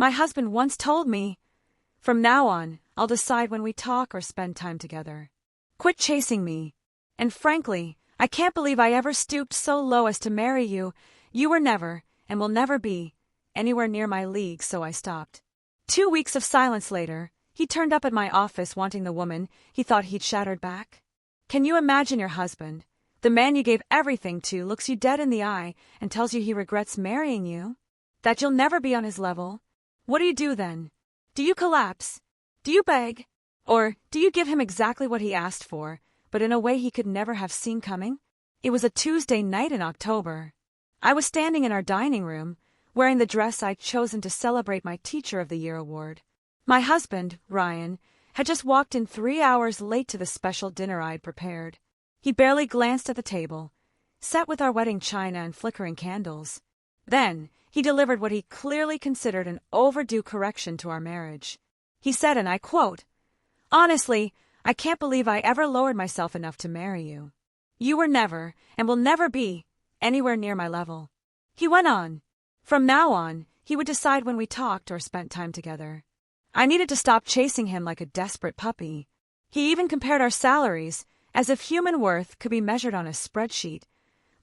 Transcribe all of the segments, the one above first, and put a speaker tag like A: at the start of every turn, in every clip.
A: My husband once told me, "From now on, I'll decide when we talk or spend time together. Quit chasing me." And frankly, I can't believe I ever stooped so low as to marry you. You were never, and will never be, anywhere near my league, so I stopped. 2 weeks of silence later, he turned up at my office wanting the woman he thought he'd shattered back. Can you imagine your husband, the man you gave everything to, looks you dead in the eye and tells you he regrets marrying you? That you'll never be on his level? What do you do then? Do you collapse? Do you beg? Or do you give him exactly what he asked for, but in a way he could never have seen coming? It was a Tuesday night in October. I was standing in our dining room, wearing the dress I'd chosen to celebrate my Teacher of the Year award. My husband, Ryan, had just walked in 3 hours late to the special dinner I'd prepared. He barely glanced at the table, set with our wedding china and flickering candles. Then he delivered what he clearly considered an overdue correction to our marriage. He said, and I quote, "Honestly, I can't believe I ever lowered myself enough to marry you. You were never, and will never be, anywhere near my level." He went on. From now on, he would decide when we talked or spent time together. I needed to stop chasing him like a desperate puppy. He even compared our salaries, as if human worth could be measured on a spreadsheet.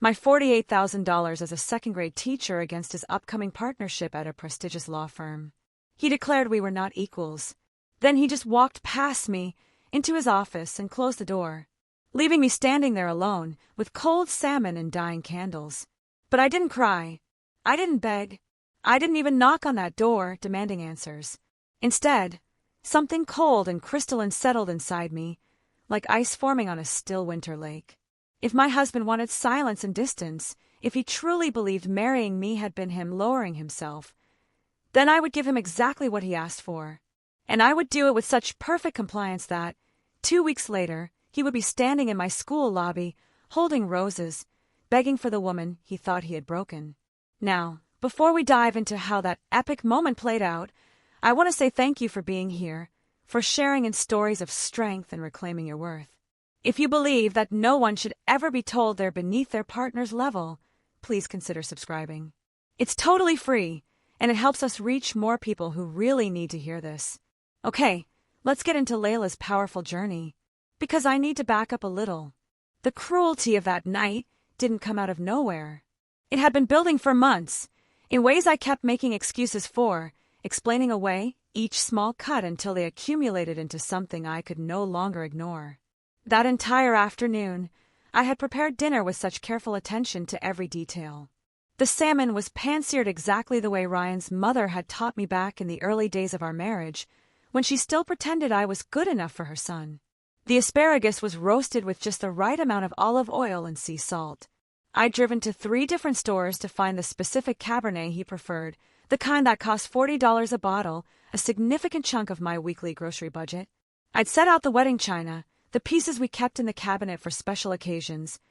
A: My $48,000 as a second-grade teacher against his upcoming partnership at a prestigious law firm. He declared we were not equals. Then he just walked past me, into his office, and closed the door, leaving me standing there alone, with cold salmon and dying candles. But I didn't cry. I didn't beg. I didn't even knock on that door, demanding answers. Instead, something cold and crystalline settled inside me, like ice forming on a still winter lake. If my husband wanted silence and distance, if he truly believed marrying me had been him lowering himself, then I would give him exactly what he asked for. And I would do it with such perfect compliance that, 2 weeks later, he would be standing in my school lobby, holding roses, begging for the woman he thought he had broken. Now, before we dive into how that epic moment played out, I want to say thank you for being here, for sharing in stories of strength and reclaiming your worth. If you believe that no one should ever be told they're beneath their partner's level, please consider subscribing. It's totally free, and it helps us reach more people who really need to hear this. Okay, let's get into Layla's powerful journey, because I need to back up a little. The cruelty of that night didn't come out of nowhere. It had been building for months, in ways I kept making excuses for, explaining away each small cut until they accumulated into something I could no longer ignore. That entire afternoon, I had prepared dinner with such careful attention to every detail. The salmon was pan-seared exactly the way Ryan's mother had taught me back in the early days of our marriage, when she still pretended I was good enough for her son. The asparagus was roasted with just the right amount of olive oil and sea salt. I'd driven to 3 different stores to find the specific Cabernet he preferred, the kind that cost $40 a bottle, a significant chunk of my weekly grocery budget. I'd set out the wedding china, the pieces we kept in the cabinet for special occasions,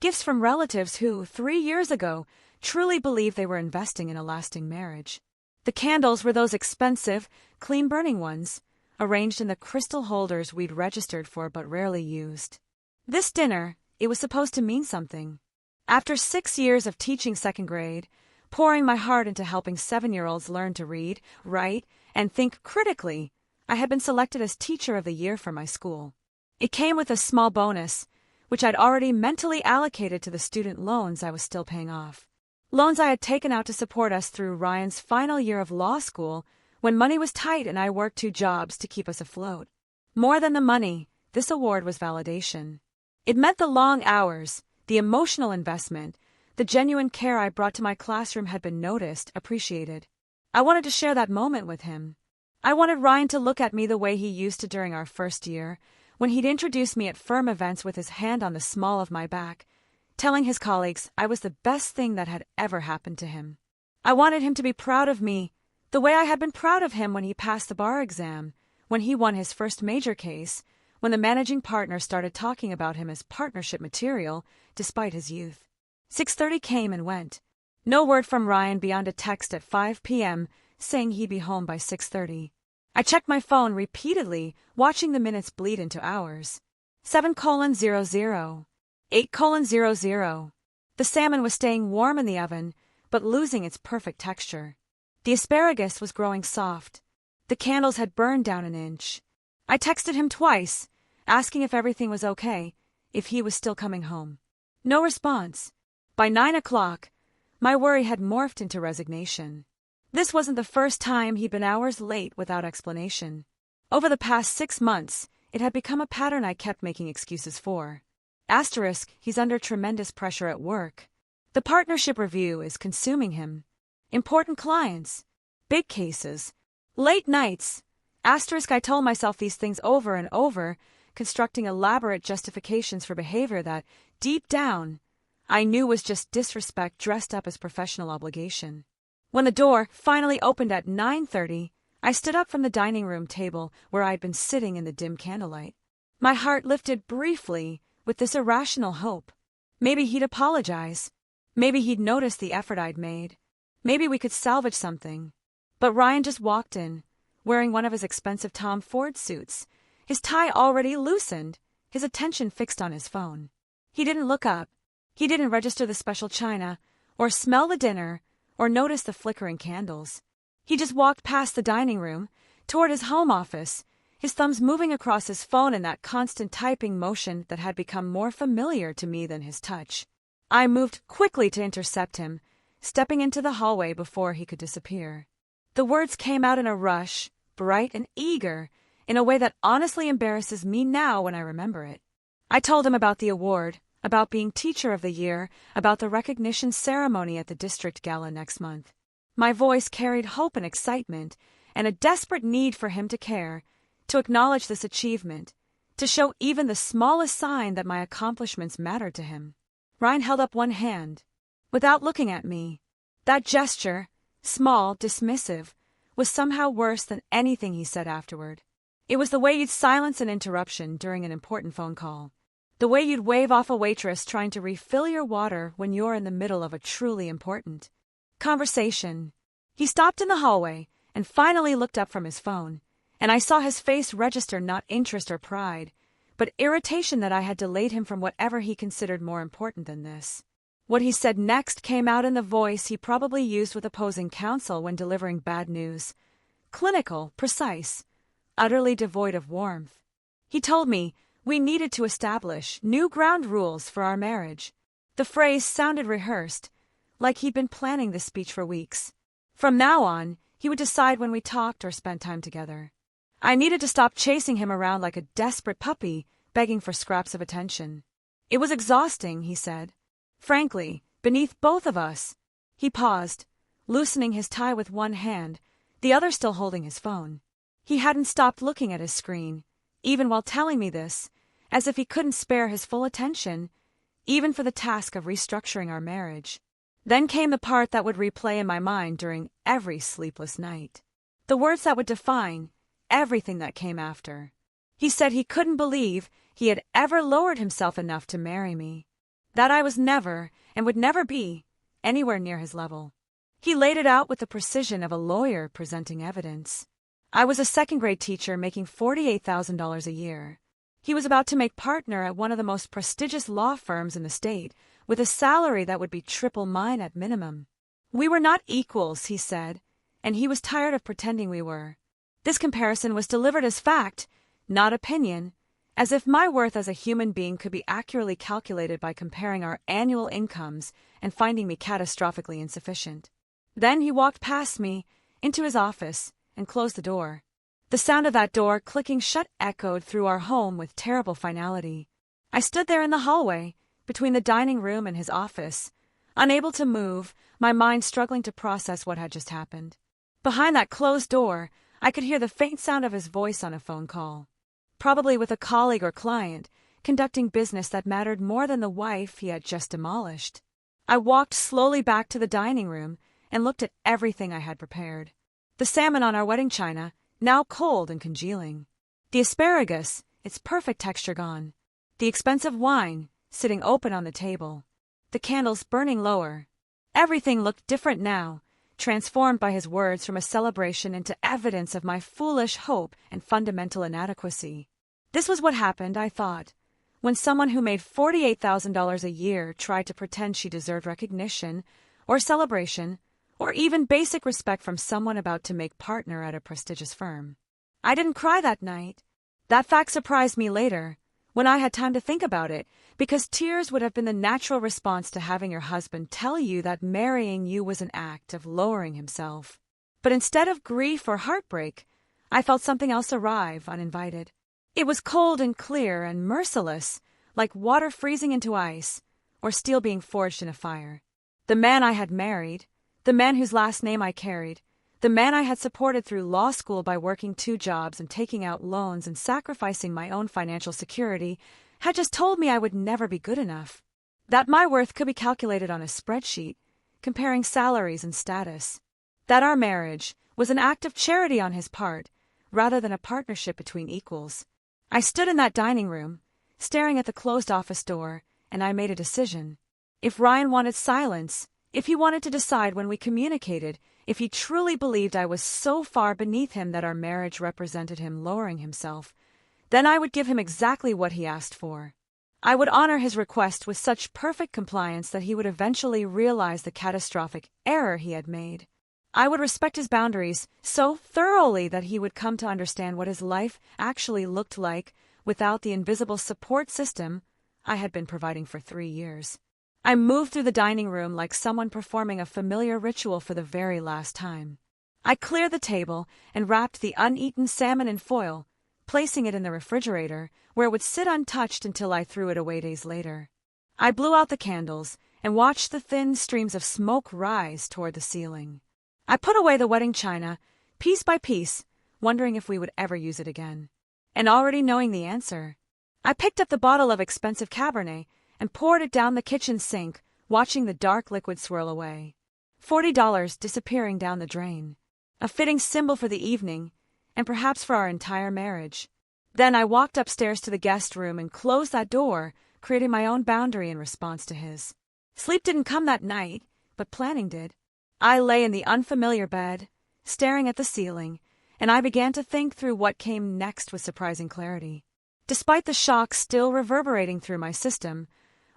A: gifts from relatives who, 3 years ago, truly believed they were investing in a lasting marriage. The candles were those expensive, clean-burning ones, arranged in the crystal holders we'd registered for but rarely used. This dinner, it was supposed to mean something. After 6 years of teaching second grade, pouring my heart into helping 7-year-olds learn to read, write, and think critically, I had been selected as Teacher of the Year for my school. It came with a small bonus, which I'd already mentally allocated to the student loans I was still paying off. Loans I had taken out to support us through Ryan's final year of law school, when money was tight and I worked 2 jobs to keep us afloat. More than the money, this award was validation. It meant the long hours, the emotional investment, the genuine care I brought to my classroom had been noticed, appreciated. I wanted to share that moment with him. I wanted Ryan to look at me the way he used to during our first year, when he'd introduce me at firm events with his hand on the small of my back, telling his colleagues I was the best thing that had ever happened to him. I wanted him to be proud of me, the way I had been proud of him when he passed the bar exam, when he won his first major case, when the managing partner started talking about him as partnership material, despite his youth. 6:30 came and went. No word from Ryan beyond a text at 5 p.m. saying he'd be home by 6:30. I checked my phone repeatedly, watching the minutes bleed into hours. 7:00, 8:00. The salmon was staying warm in the oven, but losing its perfect texture. The asparagus was growing soft. The candles had burned down an inch. I texted him twice, asking if everything was okay, if he was still coming home. No response. By 9 o'clock, my worry had morphed into resignation. This wasn't the first time he'd been hours late without explanation. Over the past 6 months, it had become a pattern I kept making excuses for. Asterisk, he's under tremendous pressure at work. The partnership review is consuming him. Important clients. Big cases. Late nights. Asterisk, I told myself these things over and over, constructing elaborate justifications for behavior that, deep down, I knew was just disrespect dressed up as professional obligation. When the door finally opened at 9:30, I stood up from the dining room table where I'd been sitting in the dim candlelight. My heart lifted briefly with this irrational hope. Maybe he'd apologize. Maybe he'd notice the effort I'd made. Maybe we could salvage something. But Ryan just walked in, wearing one of his expensive Tom Ford suits, his tie already loosened, his attention fixed on his phone. He didn't look up. He didn't register the special china, or smell the dinner, or notice the flickering candles. He just walked past the dining room, toward his home office, his thumbs moving across his phone in that constant typing motion that had become more familiar to me than his touch. I moved quickly to intercept him, stepping into the hallway before he could disappear. The words came out in a rush, bright and eager, in a way that honestly embarrasses me now when I remember it. I told him about the award, about being Teacher of the Year, about the recognition ceremony at the district gala next month. My voice carried hope and excitement, and a desperate need for him to care, to acknowledge this achievement, to show even the smallest sign that my accomplishments mattered to him. Ryan held up one hand, without looking at me. That gesture, small, dismissive, was somehow worse than anything he said afterward. It was the way you'd silence an interruption during an important phone call. The way you'd wave off a waitress trying to refill your water when you're in the middle of a truly important conversation. He stopped in the hallway and finally looked up from his phone, and I saw his face register not interest or pride, but irritation that I had delayed him from whatever he considered more important than this. What he said next came out in the voice he probably used with opposing counsel when delivering bad news. Clinical, precise, utterly devoid of warmth. He told me we needed to establish new ground rules for our marriage. The phrase sounded rehearsed, like he'd been planning this speech for weeks. From now on, he would decide when we talked or spent time together. I needed to stop chasing him around like a desperate puppy, begging for scraps of attention. It was exhausting, he said. Frankly, beneath both of us. He paused, loosening his tie with one hand, the other still holding his phone. He hadn't stopped looking at his screen, even while telling me this, as if he couldn't spare his full attention, even for the task of restructuring our marriage. Then came the part that would replay in my mind during every sleepless night. The words that would define everything that came after. He said he couldn't believe he had ever lowered himself enough to marry me. That I was never, and would never be, anywhere near his level. He laid it out with the precision of a lawyer presenting evidence. I was a second-grade teacher making $48,000 a year. He was about to make partner at one of the most prestigious law firms in the state, with a salary that would be triple mine at minimum. We were not equals, he said, and he was tired of pretending we were. This comparison was delivered as fact, not opinion, as if my worth as a human being could be accurately calculated by comparing our annual incomes and finding me catastrophically insufficient. Then he walked past me, into his office, and closed the door. The sound of that door clicking shut echoed through our home with terrible finality. I stood there in the hallway, between the dining room and his office, unable to move, my mind struggling to process what had just happened. Behind that closed door, I could hear the faint sound of his voice on a phone call. Probably with a colleague or client, conducting business that mattered more than the wife he had just demolished. I walked slowly back to the dining room and looked at everything I had prepared. The salmon on our wedding china, now cold and congealing. The asparagus, its perfect texture gone. The expensive wine, sitting open on the table. The candles burning lower. Everything looked different now, transformed by his words from a celebration into evidence of my foolish hope and fundamental inadequacy. This was what happened, I thought, when someone who made $48,000 a year tried to pretend she deserved recognition, or celebration, or even basic respect from someone about to make partner at a prestigious firm. I didn't cry that night. That fact surprised me later, when I had time to think about it, because tears would have been the natural response to having your husband tell you that marrying you was an act of lowering himself. But instead of grief or heartbreak, I felt something else arrive uninvited. It was cold and clear and merciless, like water freezing into ice, or steel being forged in a fire. The man I had married, the man whose last name I carried, the man I had supported through law school by working 2 jobs and taking out loans and sacrificing my own financial security, had just told me I would never be good enough. That my worth could be calculated on a spreadsheet, comparing salaries and status. That our marriage was an act of charity on his part, rather than a partnership between equals. I stood in that dining room, staring at the closed office door, and I made a decision. If Ryan wanted silence, if he wanted to decide when we communicated, if he truly believed I was so far beneath him that our marriage represented him lowering himself, then I would give him exactly what he asked for. I would honor his request with such perfect compliance that he would eventually realize the catastrophic error he had made. I would respect his boundaries so thoroughly that he would come to understand what his life actually looked like without the invisible support system I had been providing for 3 years. I moved through the dining room like someone performing a familiar ritual for the very last time. I cleared the table and wrapped the uneaten salmon in foil, placing it in the refrigerator, where it would sit untouched until I threw it away days later. I blew out the candles and watched the thin streams of smoke rise toward the ceiling. I put away the wedding china, piece by piece, wondering if we would ever use it again. And already knowing the answer, I picked up the bottle of expensive Cabernet and poured it down the kitchen sink, watching the dark liquid swirl away. $40 disappearing down the drain. A fitting symbol for the evening, and perhaps for our entire marriage. Then I walked upstairs to the guest room and closed that door, creating my own boundary in response to his. Sleep didn't come that night, but planning did. I lay in the unfamiliar bed, staring at the ceiling, and I began to think through what came next with surprising clarity. Despite the shock still reverberating through my system,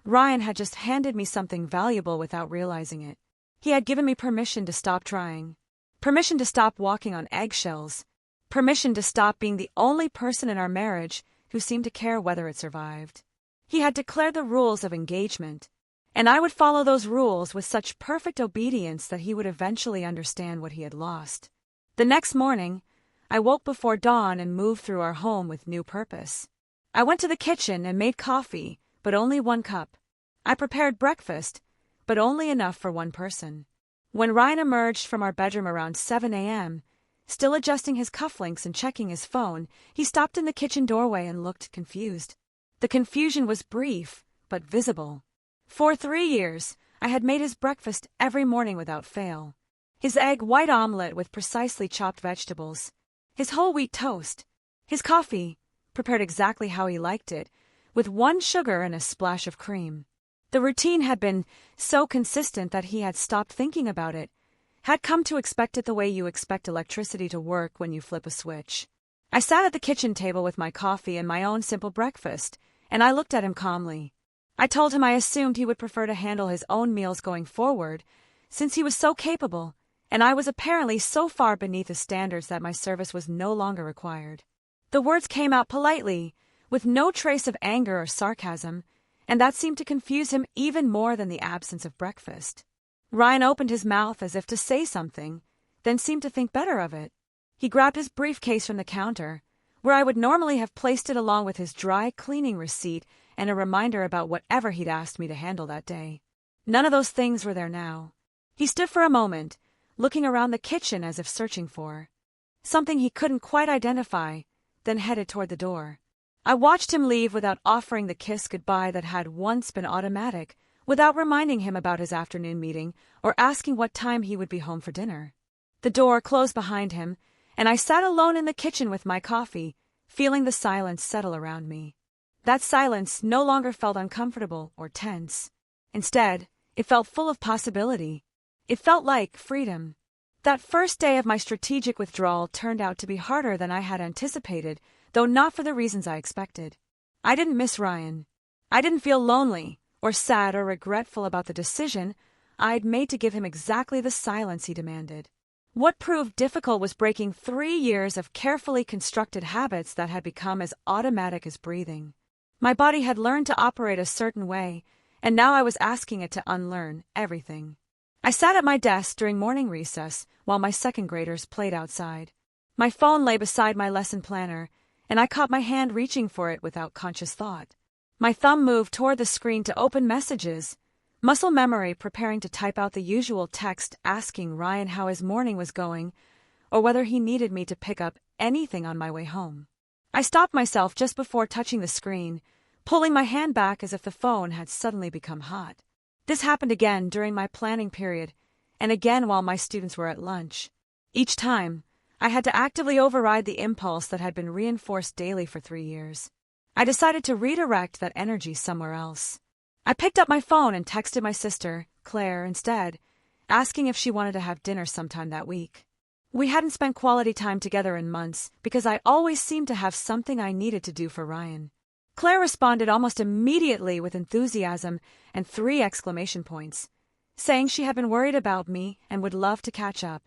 A: Ryan had just handed me something valuable without realizing it. He had given me permission to stop trying, permission to stop walking on eggshells, permission to stop being the only person in our marriage who seemed to care whether it survived. He had declared the rules of engagement, and I would follow those rules with such perfect obedience that he would eventually understand what he had lost. The next morning, I woke before dawn and moved through our home with new purpose. I went to the kitchen and made coffee, but only 1 cup. I prepared breakfast, but only enough for 1 person. When Ryan emerged from our bedroom around 7 a.m., still adjusting his cufflinks and checking his phone, he stopped in the kitchen doorway and looked confused. The confusion was brief, but visible. For 3 years, I had made his breakfast every morning without fail. His egg white omelet with precisely chopped vegetables, his whole wheat toast, his coffee, prepared exactly how he liked it, with 1 sugar and a splash of cream. The routine had been so consistent that he had stopped thinking about it, had come to expect it the way you expect electricity to work when you flip a switch. I sat at the kitchen table with my coffee and my own simple breakfast, and I looked at him calmly. I told him I assumed he would prefer to handle his own meals going forward, since he was so capable, and I was apparently so far beneath his standards that my service was no longer required. The words came out politely, with no trace of anger or sarcasm, and that seemed to confuse him even more than the absence of breakfast. Ryan opened his mouth as if to say something, then seemed to think better of it. He grabbed his briefcase from the counter, where I would normally have placed it along with his dry cleaning receipt and a reminder about whatever he'd asked me to handle that day. None of those things were there now. He stood for a moment, looking around the kitchen as if searching for something he couldn't quite identify, then headed toward the door. I watched him leave without offering the kiss goodbye that had once been automatic, without reminding him about his afternoon meeting or asking what time he would be home for dinner. The door closed behind him, and I sat alone in the kitchen with my coffee, feeling the silence settle around me. That silence no longer felt uncomfortable or tense. Instead, it felt full of possibility. It felt like freedom. That first day of my strategic withdrawal turned out to be harder than I had anticipated, though not for the reasons I expected. I didn't miss Ryan. I didn't feel lonely, or sad or regretful about the decision. I'd made to give him exactly the silence he demanded. What proved difficult was breaking 3 years of carefully constructed habits that had become as automatic as breathing. My body had learned to operate a certain way, and now I was asking it to unlearn everything. I sat at my desk during morning recess while my second graders played outside. My phone lay beside my lesson planner, and I caught my hand reaching for it without conscious thought. My thumb moved toward the screen to open messages, muscle memory preparing to type out the usual text asking Ryan how his morning was going or whether he needed me to pick up anything on my way home. I stopped myself just before touching the screen, pulling my hand back as if the phone had suddenly become hot. This happened again during my planning period and again while my students were at lunch. Each time, I had to actively override the impulse that had been reinforced daily for 3 years. I decided to redirect that energy somewhere else. I picked up my phone and texted my sister, Claire, instead, asking if she wanted to have dinner sometime that week. We hadn't spent quality time together in months because I always seemed to have something I needed to do for Ryan. Claire responded almost immediately with enthusiasm and 3 exclamation points, saying she had been worried about me and would love to catch up.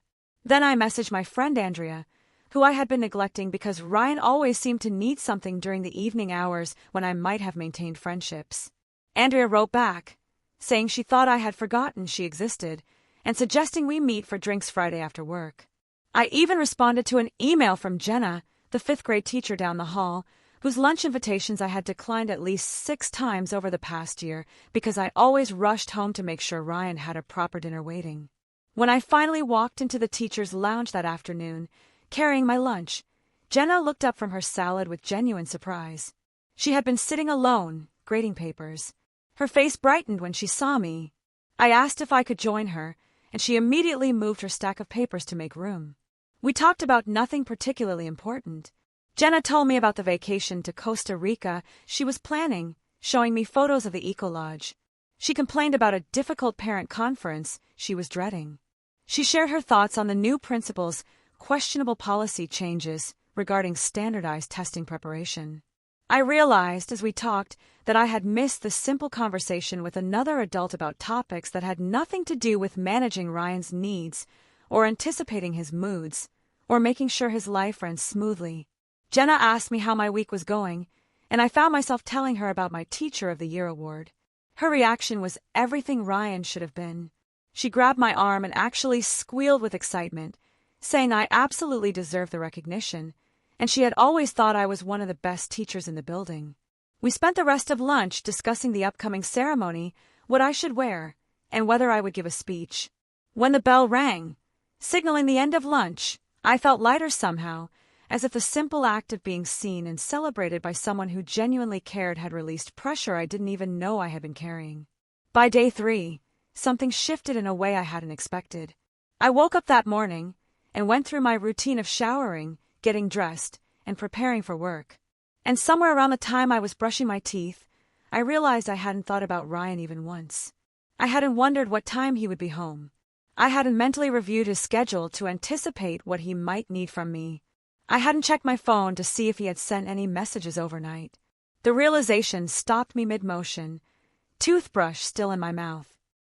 A: Then I messaged my friend Andrea, who I had been neglecting because Ryan always seemed to need something during the evening hours when I might have maintained friendships. Andrea wrote back, saying she thought I had forgotten she existed and suggesting we meet for drinks Friday after work. I even responded to an email from Jenna, the 5th grade teacher down the hall, whose lunch invitations I had declined at least 6 times over the past year because I always rushed home to make sure Ryan had a proper dinner waiting. When I finally walked into the teacher's lounge that afternoon, carrying my lunch, Jenna looked up from her salad with genuine surprise. She had been sitting alone, grading papers. Her face brightened when she saw me. I asked if I could join her, and she immediately moved her stack of papers to make room. We talked about nothing particularly important. Jenna told me about the vacation to Costa Rica she was planning, showing me photos of the Eco Lodge. She complained about a difficult parent conference she was dreading. She shared her thoughts on the new principal's questionable policy changes regarding standardized testing preparation. I realized as we talked that I had missed the simple conversation with another adult about topics that had nothing to do with managing Ryan's needs or anticipating his moods or making sure his life ran smoothly. Jenna asked me how my week was going, and I found myself telling her about my Teacher of the Year award. Her reaction was everything Ryan should have been. She grabbed my arm and actually squealed with excitement, saying I absolutely deserved the recognition, and she had always thought I was one of the best teachers in the building. We spent the rest of lunch discussing the upcoming ceremony, what I should wear, and whether I would give a speech. When the bell rang, signaling the end of lunch, I felt lighter somehow, as if the simple act of being seen and celebrated by someone who genuinely cared had released pressure I didn't even know I had been carrying. By day 3, something shifted in a way I hadn't expected. I woke up that morning and went through my routine of showering, getting dressed, and preparing for work. And somewhere around the time I was brushing my teeth, I realized I hadn't thought about Ryan even once. I hadn't wondered what time he would be home. I hadn't mentally reviewed his schedule to anticipate what he might need from me. I hadn't checked my phone to see if he had sent any messages overnight. The realization stopped me mid-motion, toothbrush still in my mouth.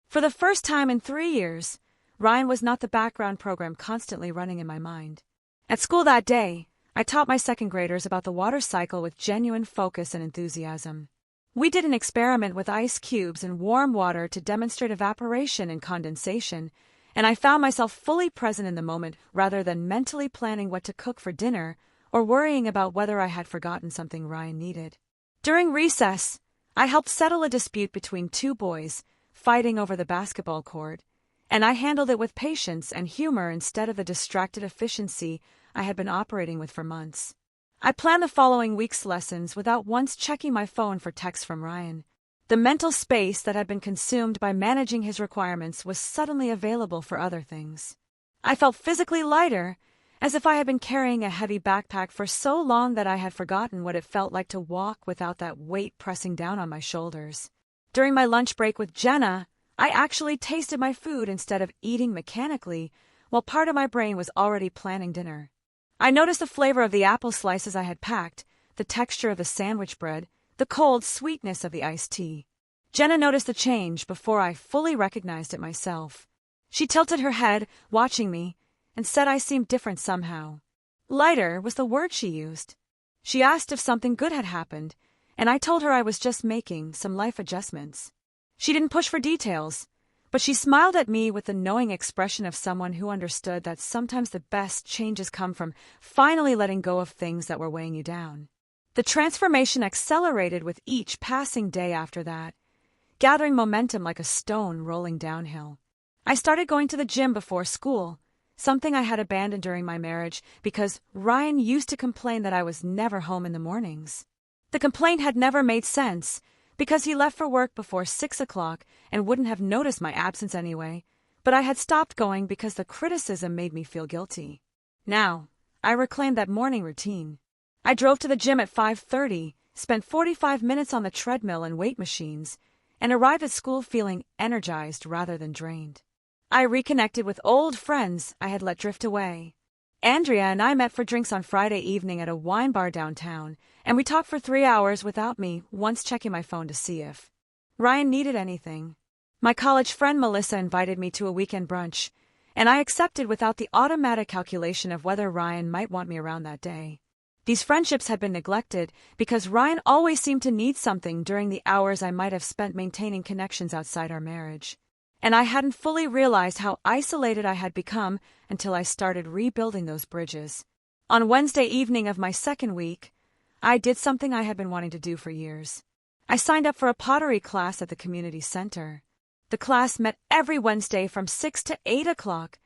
A: For the first time in 3 years, Ryan was not the background program constantly running in my mind. At school that day, I taught my second graders about the water cycle with genuine focus and enthusiasm. We did an experiment with ice cubes and warm water to demonstrate evaporation and condensation, and I found myself fully present in the moment rather than mentally planning what to cook for dinner or worrying about whether I had forgotten something Ryan needed. During recess, I helped settle a dispute between 2 boys fighting over the basketball court, and I handled it with patience and humor instead of the distracted efficiency I had been operating with for months. I planned the following week's lessons without once checking my phone for texts from Ryan. The mental space that had been consumed by managing his requirements was suddenly available for other things. I felt physically lighter, as if I had been carrying a heavy backpack for so long that I had forgotten what it felt like to walk without that weight pressing down on my shoulders. During my lunch break with Jenna, I actually tasted my food instead of eating mechanically, while part of my brain was already planning dinner. I noticed the flavor of the apple slices I had packed, the texture of the sandwich bread, the cold sweetness of the iced tea. Jenna noticed the change before I fully recognized it myself. She tilted her head, watching me, and said I seemed different somehow. Lighter was the word she used. She asked if something good had happened, and I told her I was just making some life adjustments. She didn't push for details, but she smiled at me with the knowing expression of someone who understood that sometimes the best changes come from finally letting go of things that were weighing you down. The transformation accelerated with each passing day after that, gathering momentum like a stone rolling downhill. I started going to the gym before school, something I had abandoned during my marriage because Ryan used to complain that I was never home in the mornings. The complaint had never made sense, because he left for work before 6 o'clock and wouldn't have noticed my absence anyway, but I had stopped going because the criticism made me feel guilty. Now, I reclaimed that morning routine. I drove to the gym at 5:30, spent 45 minutes on the treadmill and weight machines, and arrived at school feeling energized rather than drained. I reconnected with old friends I had let drift away. Andrea and I met for drinks on Friday evening at a wine bar downtown, and we talked for 3 hours without me once checking my phone to see if Ryan needed anything. My college friend Melissa invited me to a weekend brunch, and I accepted without the automatic calculation of whether Ryan might want me around that day. These friendships had been neglected because Ryan always seemed to need something during the hours I might have spent maintaining connections outside our marriage. And I hadn't fully realized how isolated I had become until I started rebuilding those bridges. On Wednesday evening of my second week, I did something I had been wanting to do for years. I signed up for a pottery class at the community center. The class met every Wednesday from 6 to 8 o'clock,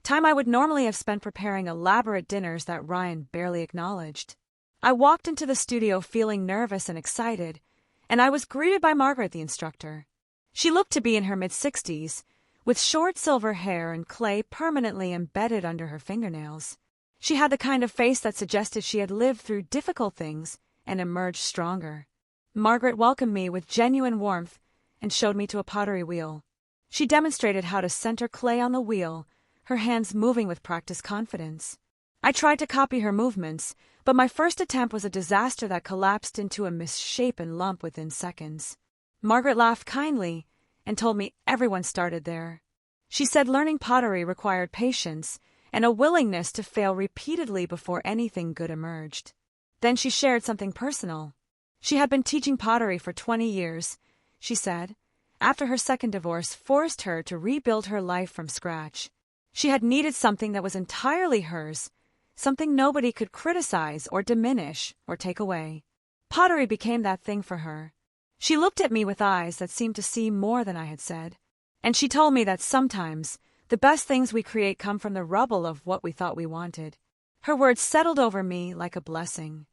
A: time I would normally have spent preparing elaborate dinners that Ryan barely acknowledged. I walked into the studio feeling nervous and excited, and I was greeted by Margaret, the instructor. She looked to be in her mid-60s, with short silver hair and clay permanently embedded under her fingernails. She had the kind of face that suggested she had lived through difficult things and emerged stronger. Margaret welcomed me with genuine warmth and showed me to a pottery wheel. She demonstrated how to center clay on the wheel, her hands moving with practiced confidence. I tried to copy her movements, but my first attempt was a disaster that collapsed into a misshapen lump within seconds. Margaret laughed kindly and told me everyone started there. She said learning pottery required patience and a willingness to fail repeatedly before anything good emerged. Then she shared something personal. She had been teaching pottery for 20 years, she said, after her second divorce forced her to rebuild her life from scratch. She had needed something that was entirely hers, something nobody could criticize or diminish or take away. Pottery became that thing for her. She looked at me with eyes that seemed to see more than I had said, and she told me that sometimes the best things we create come from the rubble of what we thought we wanted. Her words settled over me like a blessing.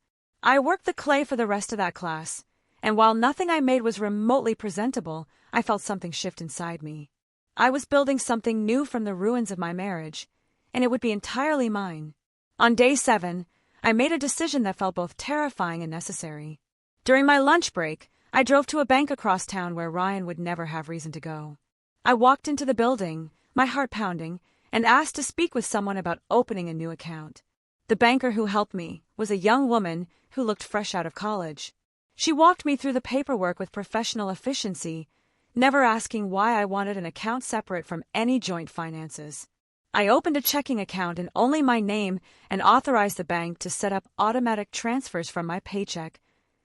A: I worked the clay for the rest of that class, and while nothing I made was remotely presentable, I felt something shift inside me. I was building something new from the ruins of my marriage, and it would be entirely mine. On day 7, I made a decision that felt both terrifying and necessary. During my lunch break, I drove to a bank across town where Ryan would never have reason to go. I walked into the building, my heart pounding, and asked to speak with someone about opening a new account. The banker who helped me was a young woman who looked fresh out of college. She walked me through the paperwork with professional efficiency, never asking why I wanted an account separate from any joint finances. I opened a checking account in only my name and authorized the bank to set up automatic transfers from my paycheck,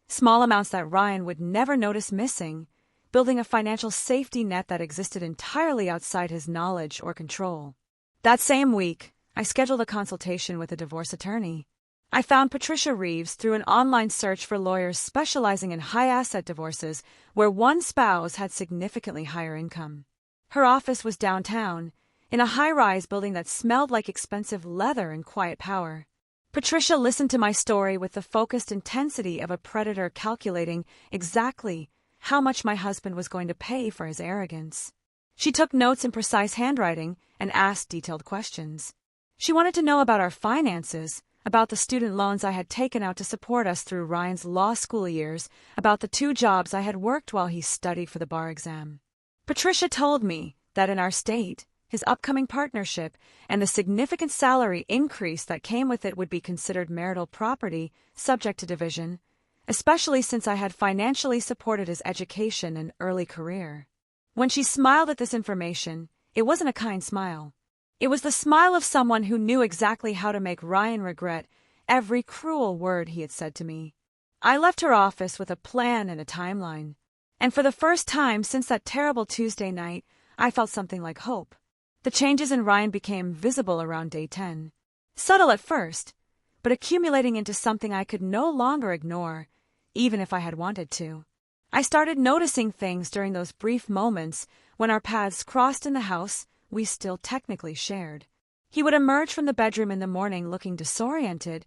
A: small amounts that Ryan would never notice missing, building a financial safety net that existed entirely outside his knowledge or control. That same week, I scheduled a consultation with a divorce attorney. I found Patricia Reeves through an online search for lawyers specializing in high-asset divorces where one spouse had significantly higher income. Her office was downtown, in a high-rise building that smelled like expensive leather and quiet power. Patricia listened to my story with the focused intensity of a predator calculating exactly how much my husband was going to pay for his arrogance. She took notes in precise handwriting and asked detailed questions. She wanted to know about our finances, about the student loans I had taken out to support us through Ryan's law school years, about the 2 jobs I had worked while he studied for the bar exam. Patricia told me that in our state, his upcoming partnership and the significant salary increase that came with it would be considered marital property, subject to division, especially since I had financially supported his education and early career. When she smiled at this information, it wasn't a kind smile. It was the smile of someone who knew exactly how to make Ryan regret every cruel word he had said to me. I left her office with a plan and a timeline, and for the first time since that terrible Tuesday night, I felt something like hope. The changes in Ryan became visible around day 10. Subtle at first, but accumulating into something I could no longer ignore, even if I had wanted to. I started noticing things during those brief moments when our paths crossed in the house we still technically shared. He would emerge from the bedroom in the morning looking disoriented,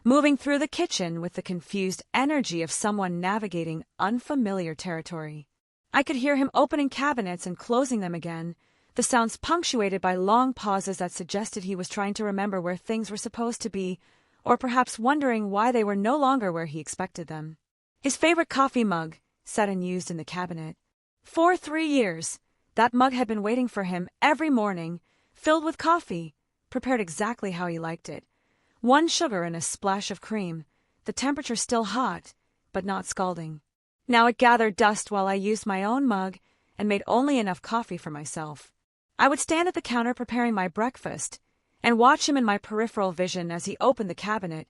A: moving through the kitchen with the confused energy of someone navigating unfamiliar territory. I could hear him opening cabinets and closing them again, the sounds punctuated by long pauses that suggested he was trying to remember where things were supposed to be, or perhaps wondering why they were no longer where he expected them. His favorite coffee mug sat unused in the cabinet. For 3 years, that mug had been waiting for him every morning, filled with coffee, prepared exactly how he liked it. 1 sugar and a splash of cream, the temperature still hot, but not scalding. Now it gathered dust while I used my own mug and made only enough coffee for myself. I would stand at the counter preparing my breakfast and watch him in my peripheral vision as he opened the cabinet,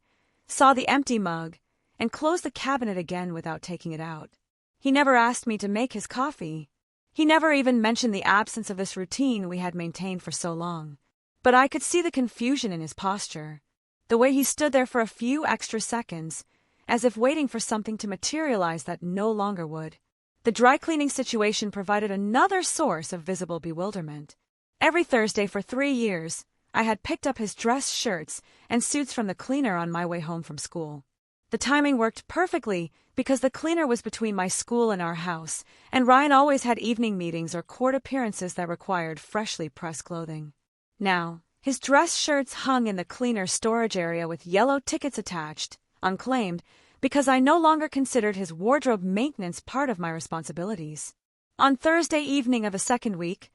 A: saw the empty mug, and closed the cabinet again without taking it out. He never asked me to make his coffee. He never even mentioned the absence of this routine we had maintained for so long. But I could see the confusion in his posture, the way he stood there for a few extra seconds, as if waiting for something to materialize that no longer would. The dry cleaning situation provided another source of visible bewilderment. Every Thursday for 3 years, I had picked up his dress shirts and suits from the cleaner on my way home from school. The timing worked perfectly because the cleaner was between my school and our house, and Ryan always had evening meetings or court appearances that required freshly pressed clothing. Now, his dress shirts hung in the cleaner's storage area with yellow tickets attached, unclaimed, because I no longer considered his wardrobe maintenance part of my responsibilities. On Thursday evening of the second week,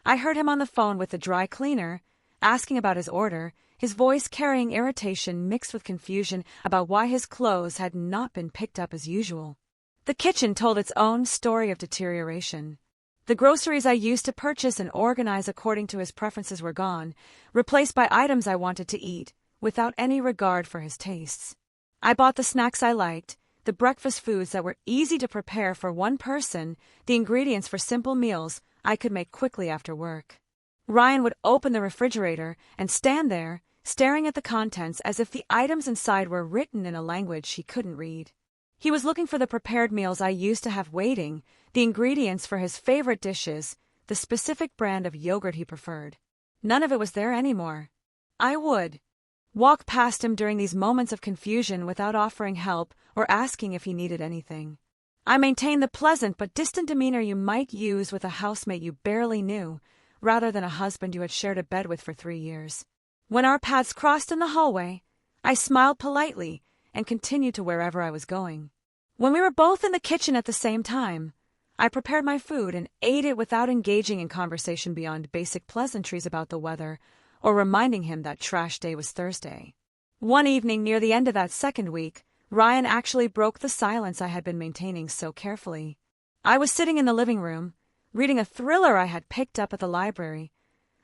A: I heard him on the phone with the dry cleaner, asking about his order, his voice carrying irritation mixed with confusion about why his clothes had not been picked up as usual. The kitchen told its own story of deterioration. The groceries I used to purchase and organize according to his preferences were gone, replaced by items I wanted to eat, without any regard for his tastes. I bought the snacks I liked, the breakfast foods that were easy to prepare for one person, the ingredients for simple meals I could make quickly after work. Ryan would open the refrigerator and stand there, staring at the contents as if the items inside were written in a language he couldn't read. He was looking for the prepared meals I used to have waiting, the ingredients for his favorite dishes, the specific brand of yogurt he preferred. None of it was there anymore. I would walk past him during these moments of confusion without offering help or asking if he needed anything. I maintained the pleasant but distant demeanor you might use with a housemate you barely knew, rather than a husband you had shared a bed with for 3 years. When our paths crossed in the hallway, I smiled politely and continued to wherever I was going. When we were both in the kitchen at the same time, I prepared my food and ate it without engaging in conversation beyond basic pleasantries about the weather or reminding him that trash day was Thursday. One evening near the end of that second week, Ryan actually broke the silence I had been maintaining so carefully. I was sitting in the living room, reading a thriller I had picked up at the library,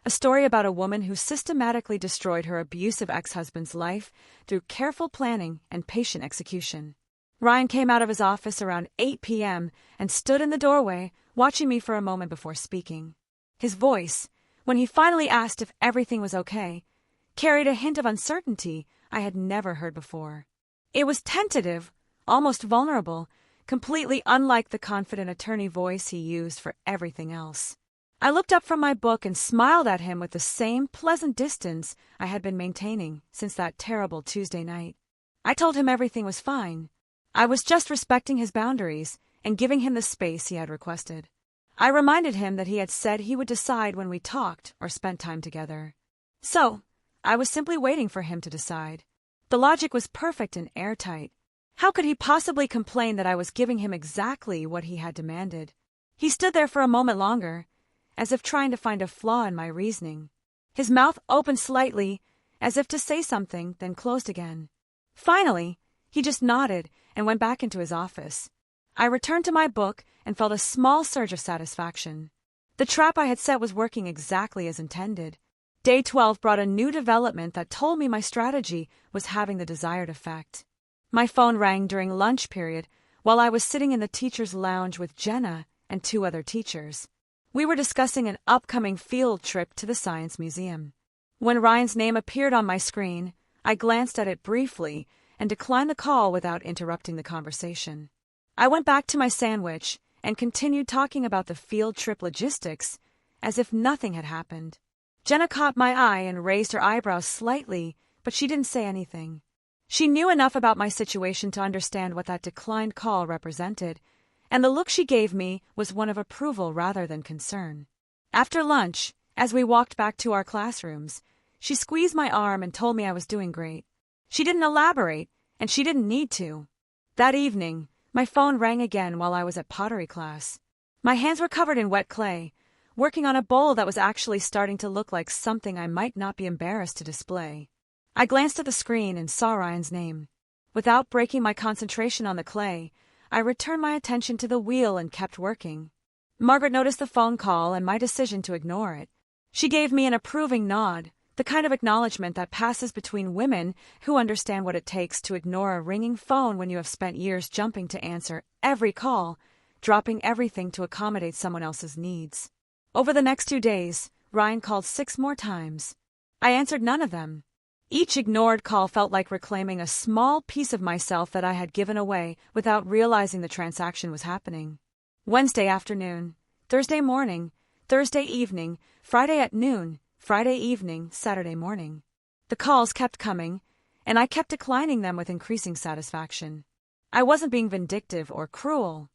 A: a story about a woman who systematically destroyed her abusive ex-husband's life through careful planning and patient execution. Ryan came out of his office around 8 p.m. and stood in the doorway, watching me for a moment before speaking. His voice, when he finally asked if everything was okay, carried a hint of uncertainty I had never heard before. It was tentative, almost vulnerable, completely unlike the confident attorney voice he used for everything else. I looked up from my book and smiled at him with the same pleasant distance I had been maintaining since that terrible Tuesday night. I told him everything was fine. I was just respecting his boundaries and giving him the space he had requested. I reminded him that he had said he would decide when we talked or spent time together. So, I was simply waiting for him to decide. The logic was perfect and airtight. How could he possibly complain that I was giving him exactly what he had demanded? He stood there for a moment longer, as if trying to find a flaw in my reasoning. His mouth opened slightly, as if to say something, then closed again. Finally, He just nodded and went back into his office. I returned to my book and felt a small surge of satisfaction. The trap I had set was working exactly as intended. Day 12 brought a new development that told me my strategy was having the desired effect. My phone rang during lunch period while I was sitting in the teacher's lounge with Jenna and 2 other teachers. We were discussing an upcoming field trip to the Science Museum. When Ryan's name appeared on my screen, I glanced at it briefly and declined the call without interrupting the conversation. I went back to my sandwich and continued talking about the field trip logistics as if nothing had happened. Jenna caught my eye and raised her eyebrows slightly, but she didn't say anything. She knew enough about my situation to understand what that declined call represented, and the look she gave me was one of approval rather than concern. After lunch, as we walked back to our classrooms, she squeezed my arm and told me I was doing great. She didn't elaborate, and she didn't need to. That evening, my phone rang again while I was at pottery class. My hands were covered in wet clay, working on a bowl that was actually starting to look like something I might not be embarrassed to display. I glanced at the screen and saw Ryan's name. Without breaking my concentration on the clay, I returned my attention to the wheel and kept working. Margaret noticed the phone call and my decision to ignore it. She gave me an approving nod, the kind of acknowledgement that passes between women who understand what it takes to ignore a ringing phone when you have spent years jumping to answer every call, dropping everything to accommodate someone else's needs. Over the next 2 days, Ryan called 6 more times. I answered none of them. Each ignored call felt like reclaiming a small piece of myself that I had given away without realizing the transaction was happening. Wednesday afternoon, Thursday morning, Thursday evening, Friday at noon, Friday evening, Saturday morning. The calls kept coming, and I kept declining them with increasing satisfaction. I wasn't being vindictive or cruel.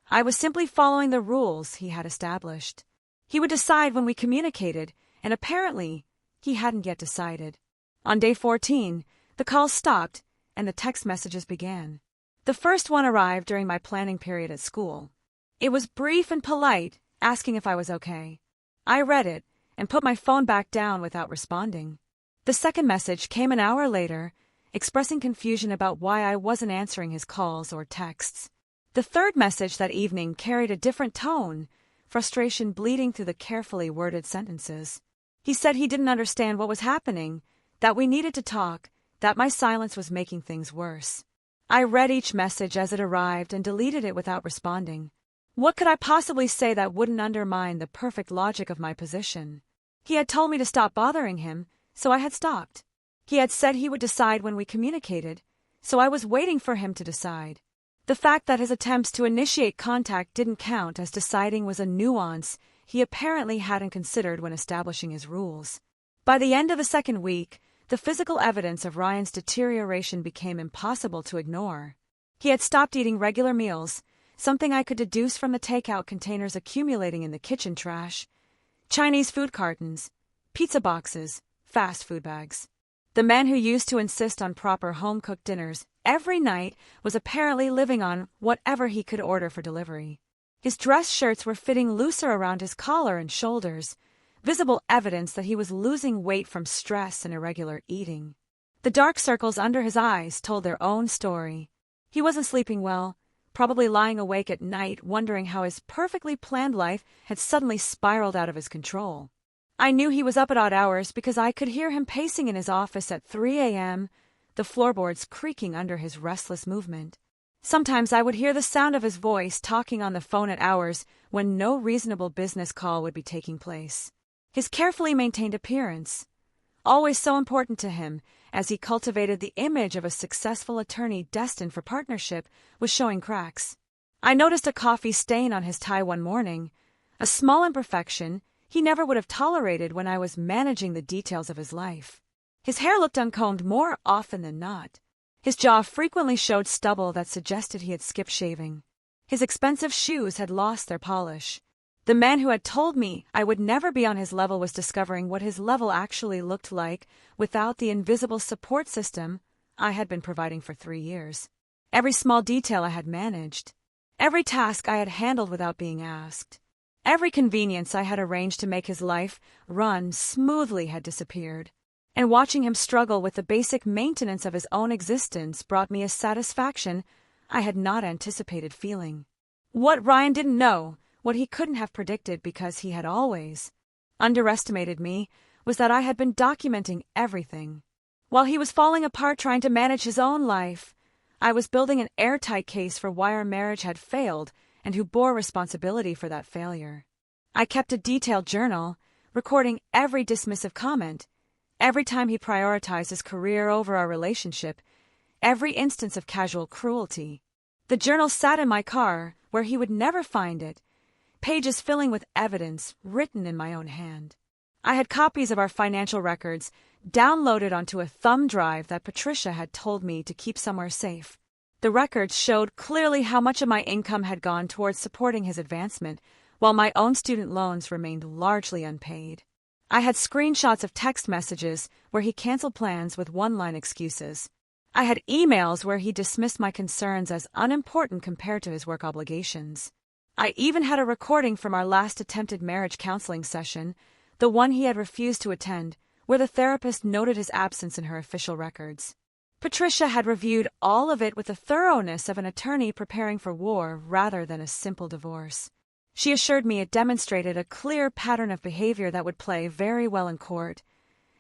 A: I was simply following the rules he had established. He would decide when we communicated, and apparently, he hadn't yet decided. On day 14, the calls stopped, and the text messages began. The first one arrived during my planning period at school. It was brief and polite, asking if I was okay. I read it and put my phone back down without responding. The second message came an hour later, expressing confusion about why I wasn't answering his calls or texts. The third message that evening carried a different tone, frustration bleeding through the carefully worded sentences. He said he didn't understand what was happening, that we needed to talk, that my silence was making things worse. I read each message as it arrived and deleted it without responding. What could I possibly say that wouldn't undermine the perfect logic of my position? He had told me to stop bothering him, so I had stopped. He had said he would decide when we communicated, so I was waiting for him to decide. The fact that his attempts to initiate contact didn't count as deciding was a nuance he apparently hadn't considered when establishing his rules. By the end of the second week, the physical evidence of Ryan's deterioration became impossible to ignore. He had stopped eating regular meals, something I could deduce from the takeout containers accumulating in the kitchen trash, Chinese food cartons, pizza boxes, fast food bags. The man who used to insist on proper home-cooked dinners every night was apparently living on whatever he could order for delivery. His dress shirts were fitting looser around his collar and shoulders, visible evidence that he was losing weight from stress and irregular eating. The dark circles under his eyes told their own story. He wasn't sleeping well, probably lying awake at night wondering how his perfectly planned life had suddenly spiraled out of his control. I knew he was up at odd hours because I could hear him pacing in his office at 3 a.m., the floorboards creaking under his restless movement. Sometimes I would hear the sound of his voice talking on the phone at hours when no reasonable business call would be taking place. His carefully maintained appearance, always so important to him as he cultivated the image of a successful attorney destined for partnership, was showing cracks. I noticed a coffee stain on his tie one morning, a small imperfection he never would have tolerated when I was managing the details of his life. His hair looked uncombed more often than not. His jaw frequently showed stubble that suggested he had skipped shaving. His expensive shoes had lost their polish. The man who had told me I would never be on his level was discovering what his level actually looked like without the invisible support system I had been providing for 3 years. Every small detail I had managed. Every task I had handled without being asked. Every convenience I had arranged to make his life run smoothly had disappeared. and watching him struggle with the basic maintenance of his own existence brought me a satisfaction I had not anticipated feeling. What Ryan didn't know, what he couldn't have predicted because he had always underestimated me, was that I had been documenting everything. While he was falling apart trying to manage his own life, I was building an airtight case for why our marriage had failed and who bore responsibility for that failure. I kept a detailed journal, recording every dismissive comment, every time he prioritized his career over our relationship, every instance of casual cruelty. The journal sat in my car, where he would never find it, pages filling with evidence written in my own hand. I had copies of our financial records downloaded onto a thumb drive that Patricia had told me to keep somewhere safe. The records showed clearly how much of my income had gone towards supporting his advancement, while my own student loans remained largely unpaid. I had screenshots of text messages where he canceled plans with one-line excuses. I had emails where he dismissed my concerns as unimportant compared to his work obligations. I even had a recording from our last attempted marriage counseling session, the one he had refused to attend, where the therapist noted his absence in her official records. Patricia had reviewed all of it with the thoroughness of an attorney preparing for war rather than a simple divorce. She assured me it demonstrated a clear pattern of behavior that would play very well in court,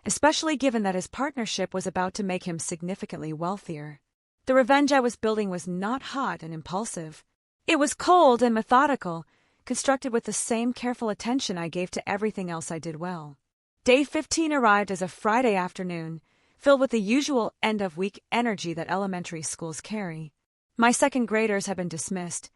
A: especially given that his partnership was about to make him significantly wealthier. The revenge I was building was not hot and impulsive. It was cold and methodical, constructed with the same careful attention I gave to everything else I did well. Day 15 arrived as a Friday afternoon, filled with the usual end-of-week energy that elementary schools carry. My second graders had been dismissed,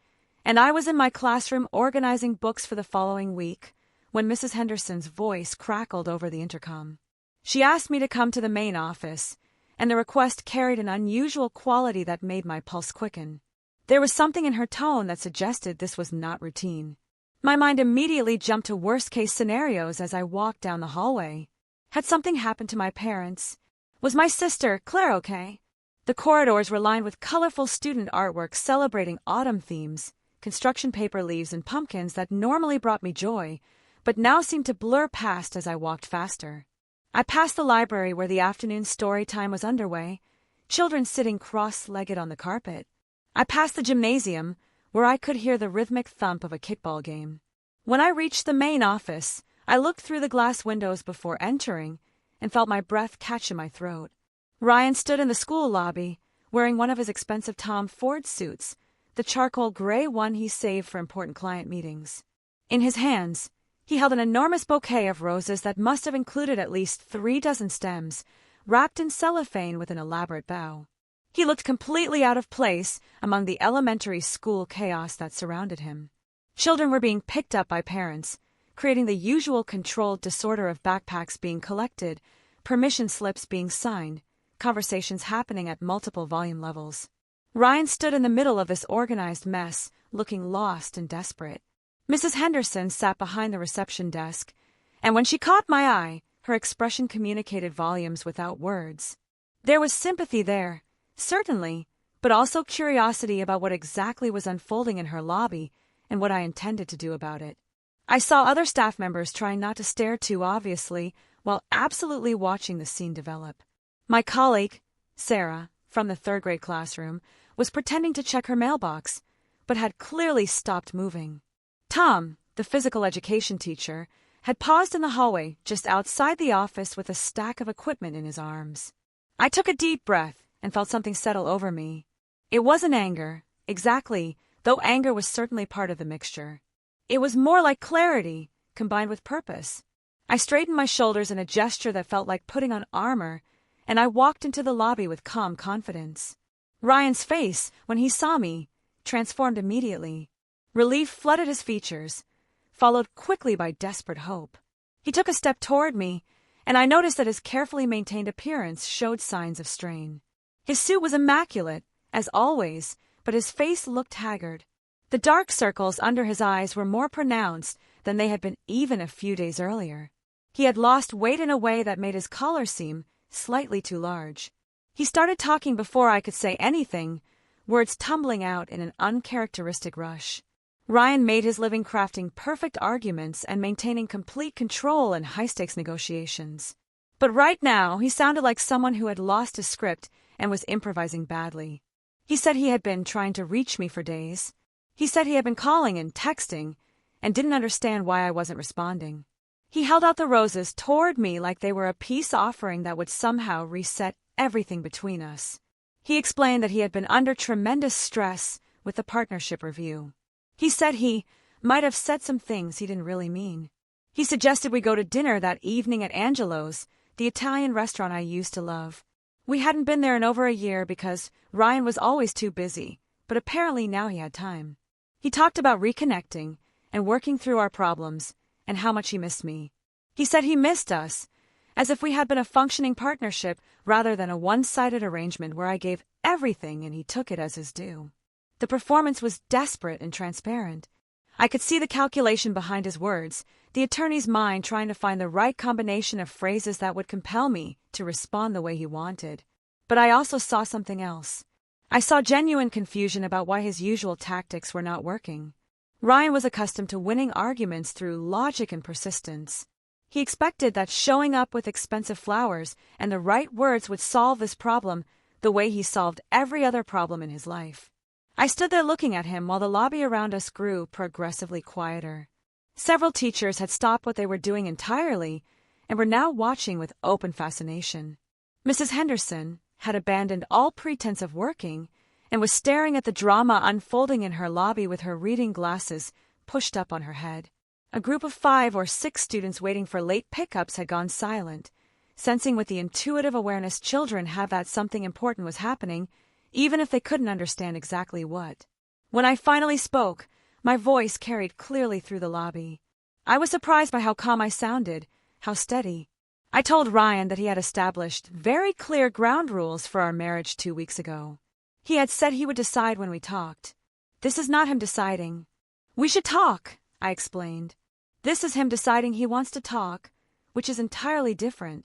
A: and I was in my classroom organizing books for the following week when Mrs. Henderson's voice crackled over the intercom. She asked me to come to the main office, and the request carried an unusual quality that made my pulse quicken. There was something in her tone that suggested this was not routine. My mind immediately jumped to worst-case scenarios as I walked down the hallway. Had something happened to my parents? Was my sister, Claire, okay? The corridors were lined with colorful student artwork celebrating autumn themes, construction paper leaves and pumpkins that normally brought me joy, but now seemed to blur past as I walked faster. I passed the library where the afternoon story time was underway, children sitting cross-legged on the carpet. I passed the gymnasium, where I could hear the rhythmic thump of a kickball game. When I reached the main office, I looked through the glass windows before entering and felt my breath catch in my throat. Ryan stood in the school lobby, wearing one of his expensive Tom Ford suits, the charcoal gray one he saved for important client meetings. In his hands, he held an enormous bouquet of roses that must have included at least 3 dozen stems, wrapped in cellophane with an elaborate bow. He looked completely out of place among the elementary school chaos that surrounded him. Children were being picked up by parents, creating the usual controlled disorder of backpacks being collected, permission slips being signed, conversations happening at multiple volume levels. Ryan stood in the middle of this organized mess, looking lost and desperate. Mrs. Henderson sat behind the reception desk, and when she caught my eye, her expression communicated volumes without words. There was sympathy there, certainly, but also curiosity about what exactly was unfolding in her lobby and what I intended to do about it. I saw other staff members trying not to stare too obviously while absolutely watching the scene develop. My colleague, Sarah, from the 3rd grade classroom, was pretending to check her mailbox, but had clearly stopped moving. Tom, the physical education teacher, had paused in the hallway just outside the office with a stack of equipment in his arms. I took a deep breath and felt something settle over me. It wasn't anger, exactly, though anger was certainly part of the mixture. It was more like clarity, combined with purpose. I straightened my shoulders in a gesture that felt like putting on armor, and I walked into the lobby with calm confidence. Ryan's face, when he saw me, transformed immediately. Relief flooded his features, followed quickly by desperate hope. He took a step toward me, and I noticed that his carefully maintained appearance showed signs of strain. His suit was immaculate, as always, but his face looked haggard. The dark circles under his eyes were more pronounced than they had been even a few days earlier. He had lost weight in a way that made his collar seem slightly too large. He started talking before I could say anything, words tumbling out in an uncharacteristic rush. Ryan made his living crafting perfect arguments and maintaining complete control in high-stakes negotiations. But right now, he sounded like someone who had lost his script and was improvising badly. He said he had been trying to reach me for days. He said he had been calling and texting and didn't understand why I wasn't responding. He held out the roses toward me like they were a peace offering that would somehow reset everything between us. He explained that he had been under tremendous stress with the partnership review. He said he might have said some things he didn't really mean. He suggested we go to dinner that evening at Angelo's, the Italian restaurant I used to love. We hadn't been there in over a year because Ryan was always too busy, but apparently now he had time. He talked about reconnecting and working through our problems and how much he missed me. He said he missed us, as if we had been a functioning partnership rather than a one-sided arrangement where I gave everything and he took it as his due. The performance was desperate and transparent. I could see the calculation behind his words, the attorney's mind trying to find the right combination of phrases that would compel me to respond the way he wanted. But I also saw something else. I saw genuine confusion about why his usual tactics were not working. Ryan was accustomed to winning arguments through logic and persistence. He expected that showing up with expensive flowers and the right words would solve this problem the way he solved every other problem in his life. I stood there looking at him while the lobby around us grew progressively quieter. Several teachers had stopped what they were doing entirely and were now watching with open fascination. Mrs. Henderson had abandoned all pretense of working and was staring at the drama unfolding in her lobby with her reading glasses pushed up on her head. A group of 5 or 6 students waiting for late pickups had gone silent, sensing with the intuitive awareness children have that something important was happening, even if they couldn't understand exactly what. When I finally spoke, my voice carried clearly through the lobby. I was surprised by how calm I sounded, how steady. I told Ryan that he had established very clear ground rules for our marriage 2 weeks ago. He had said he would decide when we talked. This is not him deciding. We should talk, I explained. This is him deciding he wants to talk, which is entirely different.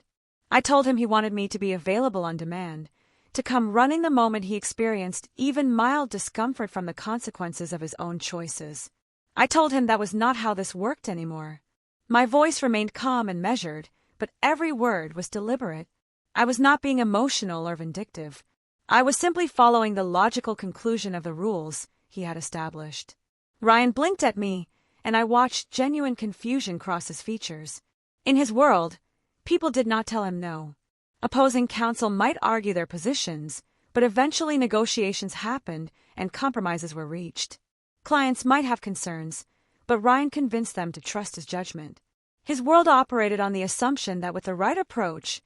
A: I told him he wanted me to be available on demand, to come running the moment he experienced even mild discomfort from the consequences of his own choices. I told him that was not how this worked anymore. My voice remained calm and measured, but every word was deliberate. I was not being emotional or vindictive. I was simply following the logical conclusion of the rules he had established. Ryan blinked at me, and I watched genuine confusion cross his features. In his world, people did not tell him no. Opposing counsel might argue their positions, but eventually negotiations happened and compromises were reached. Clients might have concerns, but Ryan convinced them to trust his judgment. His world operated on the assumption that with the right approach,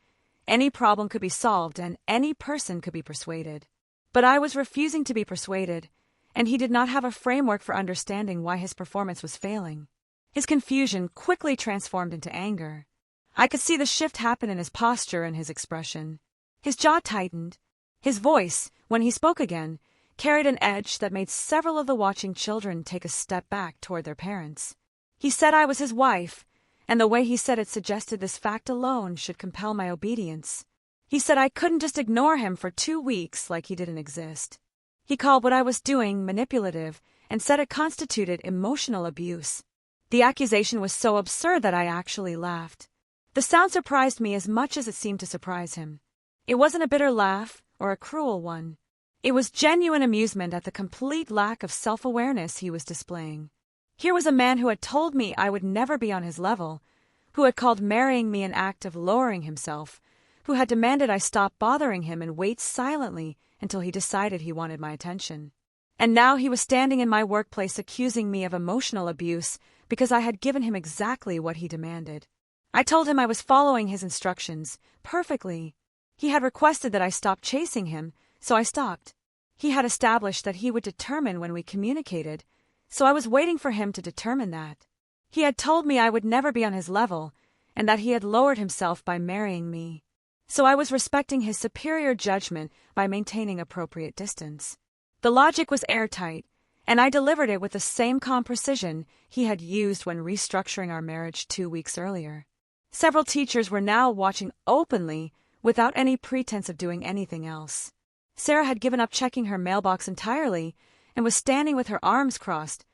A: any problem could be solved and any person could be persuaded. But I was refusing to be persuaded, and he did not have a framework for understanding why his performance was failing. His confusion quickly transformed into anger. I could see the shift happen in his posture and his expression. His jaw tightened. His voice, when he spoke again, carried an edge that made several of the watching children take a step back toward their parents. He said I was his wife, and the way he said it suggested this fact alone should compel my obedience. He said I couldn't just ignore him for 2 weeks like he didn't exist. He called what I was doing manipulative and said it constituted emotional abuse. The accusation was so absurd that I actually laughed. The sound surprised me as much as it seemed to surprise him. It wasn't a bitter laugh or a cruel one. It was genuine amusement at the complete lack of self-awareness he was displaying. Here was a man who had told me I would never be on his level, who had called marrying me an act of lowering himself, who had demanded I stop bothering him and wait silently until he decided he wanted my attention. And now he was standing in my workplace accusing me of emotional abuse because I had given him exactly what he demanded. I told him I was following his instructions perfectly. He had requested that I stop chasing him, so I stopped. He had established that he would determine when we communicated, so I was waiting for him to determine that. He had told me I would never be on his level, and that he had lowered himself by marrying me. So I was respecting his superior judgment by maintaining appropriate distance. The logic was airtight, and I delivered it with the same calm precision he had used when restructuring our marriage 2 weeks earlier. Several teachers were now watching openly without any pretense of doing anything else. Sarah had given up checking her mailbox entirely and was standing with her arms crossed.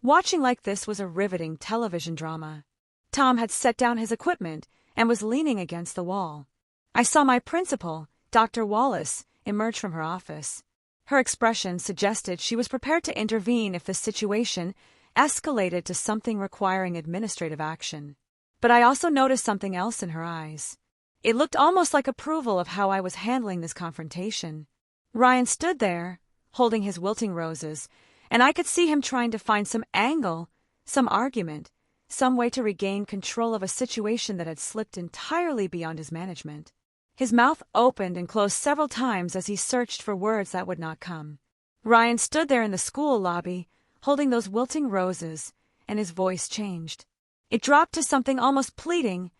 A: Watching like this was a riveting television drama. Tom had set down his equipment and was leaning against the wall. I saw my principal, Dr. Wallace, emerge from her office. Her expression suggested she was prepared to intervene if the situation escalated to something requiring administrative action. But I also noticed something else in her eyes. It looked almost like approval of how I was handling this confrontation. Ryan stood there, holding his wilting roses, and I could see him trying to find some angle, some argument, some way to regain control of a situation that had slipped entirely beyond his management. His mouth opened and closed several times as he searched for words that would not come. Ryan stood there in the school lobby, holding those wilting roses, and his voice changed. It dropped to something almost pleading,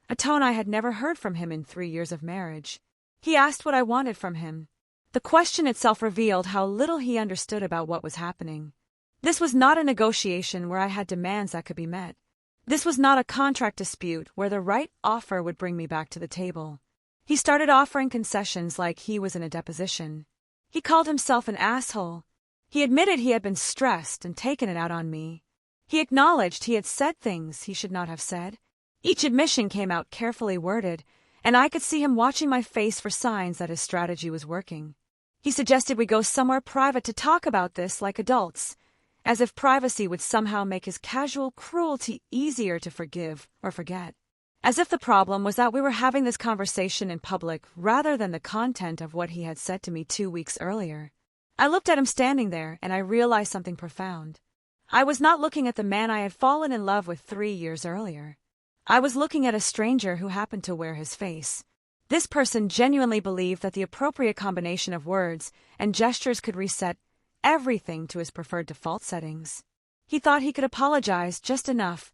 A: a tone I had never heard from him in 3 years of marriage. He asked what I wanted from him. The question itself revealed how little he understood about what was happening. This was not a negotiation where I had demands that could be met. This was not a contract dispute where the right offer would bring me back to the table. He started offering concessions like he was in a deposition. He called himself an asshole. He admitted he had been stressed and taken it out on me. He acknowledged he had said things he should not have said. Each admission came out carefully worded, and I could see him watching my face for signs that his strategy was working. He suggested we go somewhere private to talk about this like adults, as if privacy would somehow make his casual cruelty easier to forgive or forget. As if the problem was that we were having this conversation in public rather than the content of what he had said to me 2 weeks earlier. I looked at him standing there, and I realized something profound. I was not looking at the man I had fallen in love with 3 years earlier. I was looking at a stranger who happened to wear his face. This person genuinely believed that the appropriate combination of words and gestures could reset everything to his preferred default settings. He thought he could apologize just enough,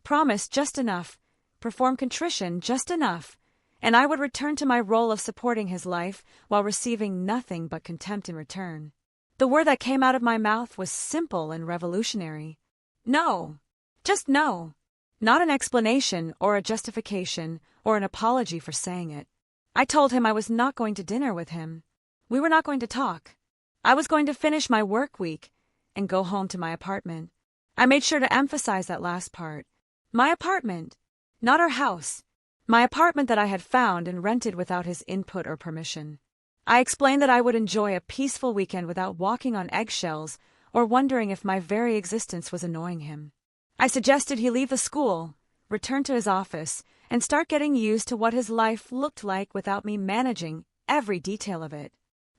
A: promise just enough, perform contrition just enough, and I would return to my role of supporting his life while receiving nothing but contempt in return. The word that came out of my mouth was simple and revolutionary. No. Just no. Not an explanation or a justification or an apology for saying it. I told him I was not going to dinner with him. We were not going to talk. I was going to finish my work week and go home to my apartment. I made sure to emphasize that last part. My apartment, not our house. My apartment that I had found and rented without his input or permission. I explained that I would enjoy a peaceful weekend without walking on eggshells or wondering if my very existence was annoying him. I suggested he leave the school, return to his office, and start getting used to what his life looked like without me managing every detail of it.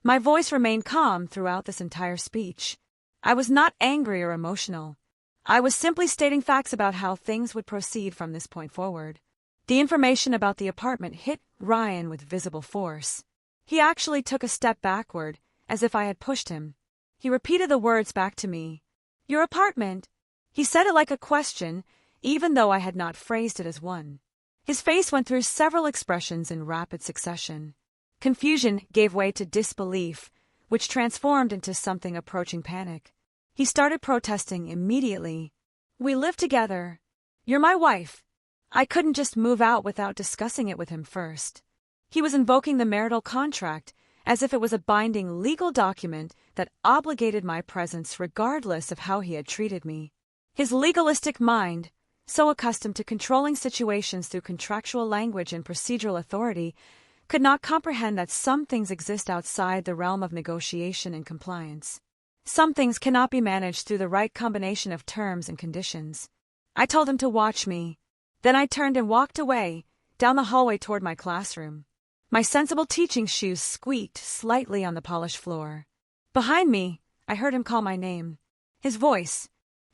A: My voice remained calm throughout this entire speech. I was not angry or emotional. I was simply stating facts about how things would proceed from this point forward. The information about the apartment hit Ryan with visible force. He actually took a step backward, as if I had pushed him. He repeated the words back to me. Your apartment. He said it like a question, even though I had not phrased it as one. His face went through several expressions in rapid succession. Confusion gave way to disbelief, which transformed into something approaching panic. He started protesting immediately. We live together. You're my wife. I couldn't just move out without discussing it with him first. He was invoking the marital contract as if it was a binding legal document that obligated my presence regardless of how he had treated me. His legalistic mind, so accustomed to controlling situations through contractual language and procedural authority, could not comprehend that some things exist outside the realm of negotiation and compliance. Some things cannot be managed through the right combination of terms and conditions. I told him to watch me. Then I turned and walked away, down the hallway toward my classroom. My sensible teaching shoes squeaked slightly on the polished floor. Behind me, I heard him call my name. His voice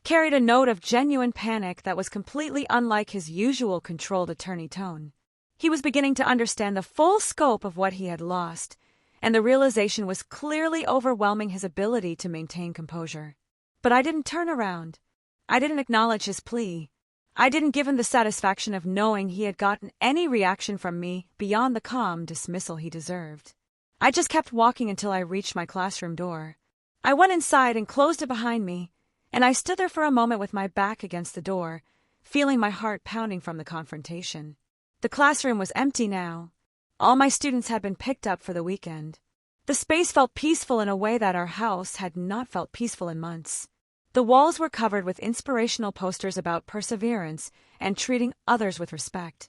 A: carried a note of genuine panic that was completely unlike his usual controlled attorney tone. He was beginning to understand the full scope of what he had lost, and the realization was clearly overwhelming his ability to maintain composure. But I didn't turn around. I didn't acknowledge his plea. I didn't give him the satisfaction of knowing he had gotten any reaction from me beyond the calm dismissal he deserved. I just kept walking until I reached my classroom door. I went inside and closed it behind me, and I stood there for a moment with my back against the door, feeling my heart pounding from the confrontation. The classroom was empty now. All my students had been picked up for the weekend. The space felt peaceful in a way that our house had not felt peaceful in months. The walls were covered with inspirational posters about perseverance and treating others with respect.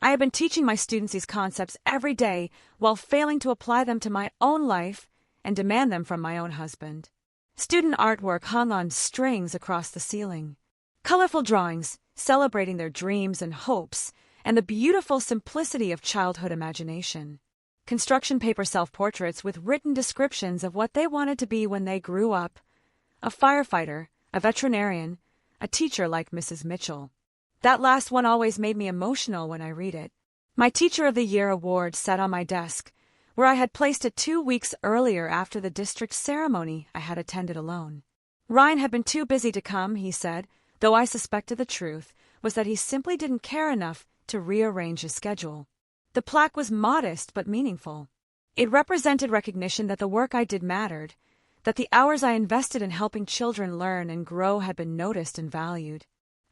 A: I had been teaching my students these concepts every day while failing to apply them to my own life and demand them from my own husband. Student artwork hung on strings across the ceiling. Colorful drawings celebrating their dreams and hopes and the beautiful simplicity of childhood imagination. Construction paper self-portraits with written descriptions of what they wanted to be when they grew up. A firefighter, a veterinarian, a teacher like Mrs. Mitchell. That last one always made me emotional when I read it. My Teacher of the Year award sat on my desk, where I had placed it 2 weeks earlier after the district ceremony I had attended alone. Ryan had been too busy to come, he said, though I suspected the truth was that he simply didn't care enough to rearrange his schedule. The plaque was modest but meaningful. It represented recognition that the work I did mattered, that the hours I invested in helping children learn and grow had been noticed and valued.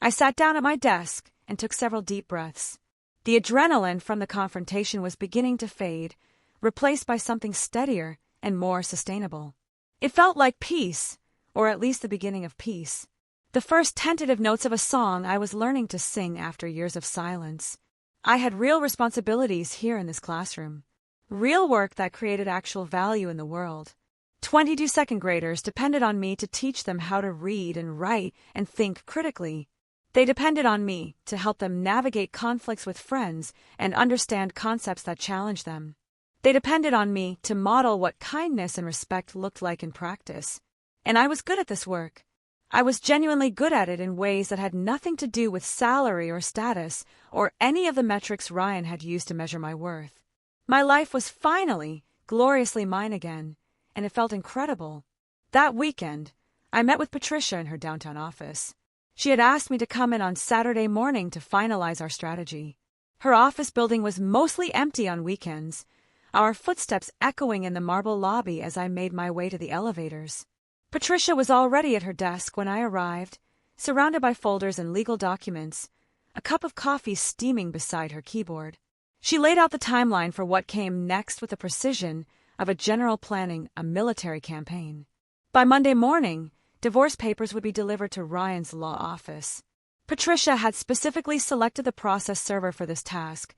A: I sat down at my desk and took several deep breaths. The adrenaline from the confrontation was beginning to fade, replaced by something steadier and more sustainable. It felt like peace, or at least the beginning of peace. The first tentative notes of a song I was learning to sing after years of silence. I had real responsibilities here in this classroom. Real work that created actual value in the world. 22 second graders depended on me to teach them how to read and write and think critically. They depended on me to help them navigate conflicts with friends and understand concepts that challenge them. They depended on me to model what kindness and respect looked like in practice. And I was good at this work. I was genuinely good at it in ways that had nothing to do with salary or status or any of the metrics Ryan had used to measure my worth. My life was finally, gloriously mine again, and it felt incredible. That weekend, I met with Patricia in her downtown office. She had asked me to come in on Saturday morning to finalize our strategy. Her office building was mostly empty on weekends, our footsteps echoing in the marble lobby as I made my way to the elevators. Patricia was already at her desk when I arrived, surrounded by folders and legal documents, a cup of coffee steaming beside her keyboard. She laid out the timeline for what came next with the precision of a general planning a military campaign. By Monday morning, divorce papers would be delivered to Ryan's law office. Patricia had specifically selected the process server for this task,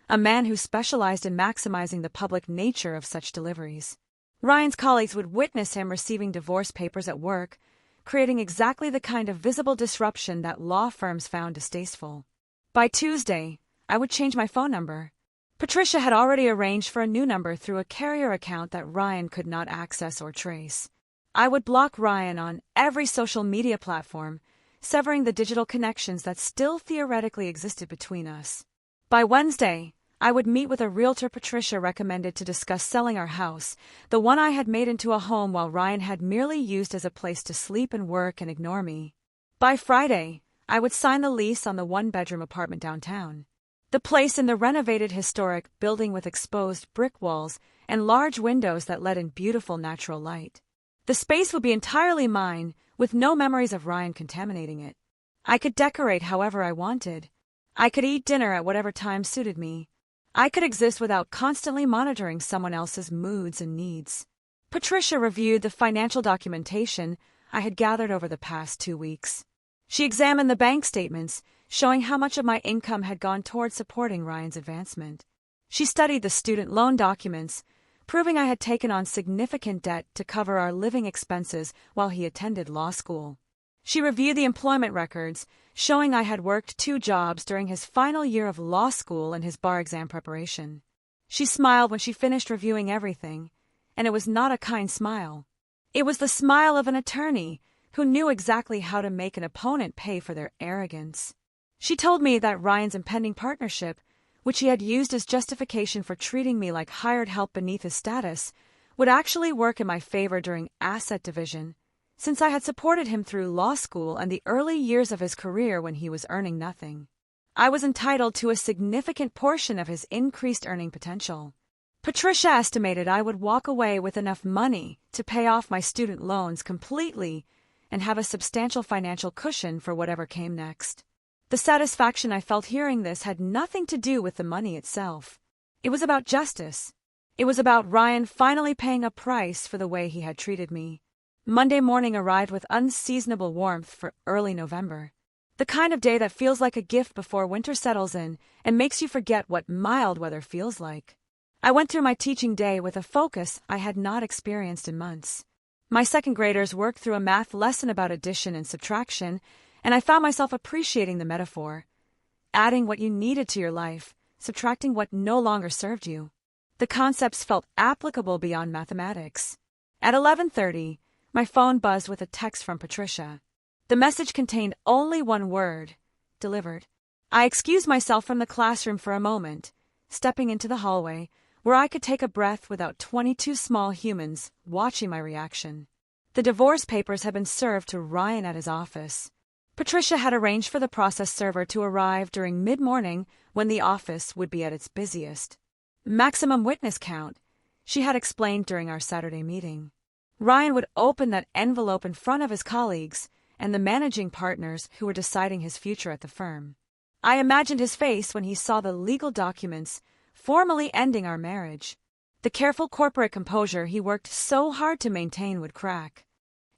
A: a man who specialized in maximizing the public nature of such deliveries. Ryan's colleagues would witness him receiving divorce papers at work, creating exactly the kind of visible disruption that law firms found distasteful. By Tuesday, I would change my phone number. Patricia had already arranged for a new number through a carrier account that Ryan could not access or trace. I would block Ryan on every social media platform, severing the digital connections that still theoretically existed between us. By Wednesday, I would meet with a realtor Patricia recommended to discuss selling our house, the one I had made into a home while Ryan had merely used as a place to sleep and work and ignore me. By Friday, I would sign the lease on the one-bedroom apartment downtown. The place in the renovated historic building with exposed brick walls and large windows that let in beautiful natural light. The space would be entirely mine, with no memories of Ryan contaminating it. I could decorate however I wanted. I could eat dinner at whatever time suited me. I could exist without constantly monitoring someone else's moods and needs. Patricia reviewed the financial documentation I had gathered over the past 2 weeks. She examined the bank statements, showing how much of my income had gone toward supporting Ryan's advancement. She studied the student loan documents, proving I had taken on significant debt to cover our living expenses while he attended law school. She reviewed the employment records, showing I had worked 2 jobs during his final year of law school and his bar exam preparation. She smiled when she finished reviewing everything, and it was not a kind smile. It was the smile of an attorney who knew exactly how to make an opponent pay for their arrogance. She told me that Ryan's impending partnership, which he had used as justification for treating me like hired help beneath his status, would actually work in my favor during asset division, since I had supported him through law school and the early years of his career when he was earning nothing. I was entitled to a significant portion of his increased earning potential. Patricia estimated I would walk away with enough money to pay off my student loans completely and have a substantial financial cushion for whatever came next. The satisfaction I felt hearing this had nothing to do with the money itself. It was about justice. It was about Ryan finally paying a price for the way he had treated me. Monday morning arrived with unseasonable warmth for early November. The kind of day that feels like a gift before winter settles in and makes you forget what mild weather feels like. I went through my teaching day with a focus I had not experienced in months. My second graders worked through a math lesson about addition and subtraction, and I found myself appreciating the metaphor. Adding what you needed to your life, subtracting what no longer served you. The concepts felt applicable beyond mathematics. At 11:30, my phone buzzed with a text from Patricia. The message contained only one word: delivered. I excused myself from the classroom for a moment, stepping into the hallway, where I could take a breath without 22 small humans watching my reaction. The divorce papers had been served to Ryan at his office. Patricia had arranged for the process server to arrive during mid-morning when the office would be at its busiest. Maximum witness count, she had explained during our Saturday meeting. Ryan would open that envelope in front of his colleagues and the managing partners who were deciding his future at the firm. I imagined his face when he saw the legal documents formally ending our marriage. The careful corporate composure he worked so hard to maintain would crack.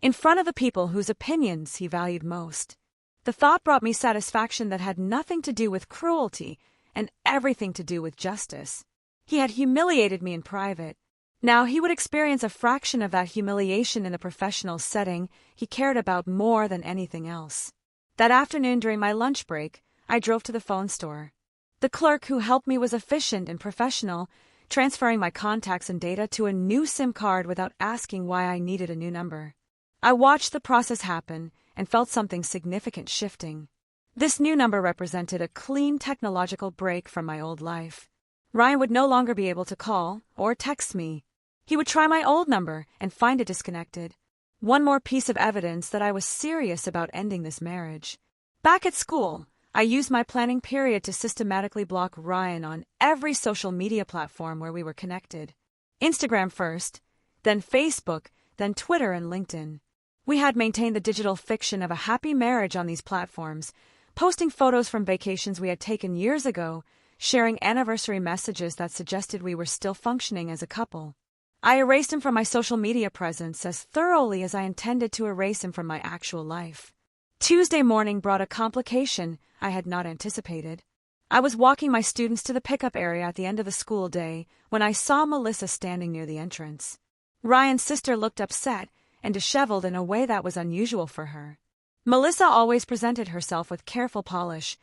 A: In front of the people whose opinions he valued most. The thought brought me satisfaction that had nothing to do with cruelty and everything to do with justice. He had humiliated me in private. Now he would experience a fraction of that humiliation in the professional setting he cared about more than anything else. That afternoon during my lunch break, I drove to the phone store. The clerk who helped me was efficient and professional, transferring my contacts and data to a new SIM card without asking why I needed a new number. I watched the process happen and felt something significant shifting. This new number represented a clean technological break from my old life. Ryan would no longer be able to call or text me. He would try my old number and find it disconnected. One more piece of evidence that I was serious about ending this marriage. Back at school, I used my planning period to systematically block Ryan on every social media platform where we were connected. Instagram first, then Facebook, then Twitter and LinkedIn. We had maintained the digital fiction of a happy marriage on these platforms, posting photos from vacations we had taken years ago, sharing anniversary messages that suggested we were still functioning as a couple. I erased him from my social media presence as thoroughly as I intended to erase him from my actual life. Tuesday morning brought a complication I had not anticipated. I was walking my students to the pickup area at the end of the school day when I saw Melissa standing near the entrance. Ryan's sister looked upset and disheveled in a way that was unusual for her. Melissa always presented herself with careful polish,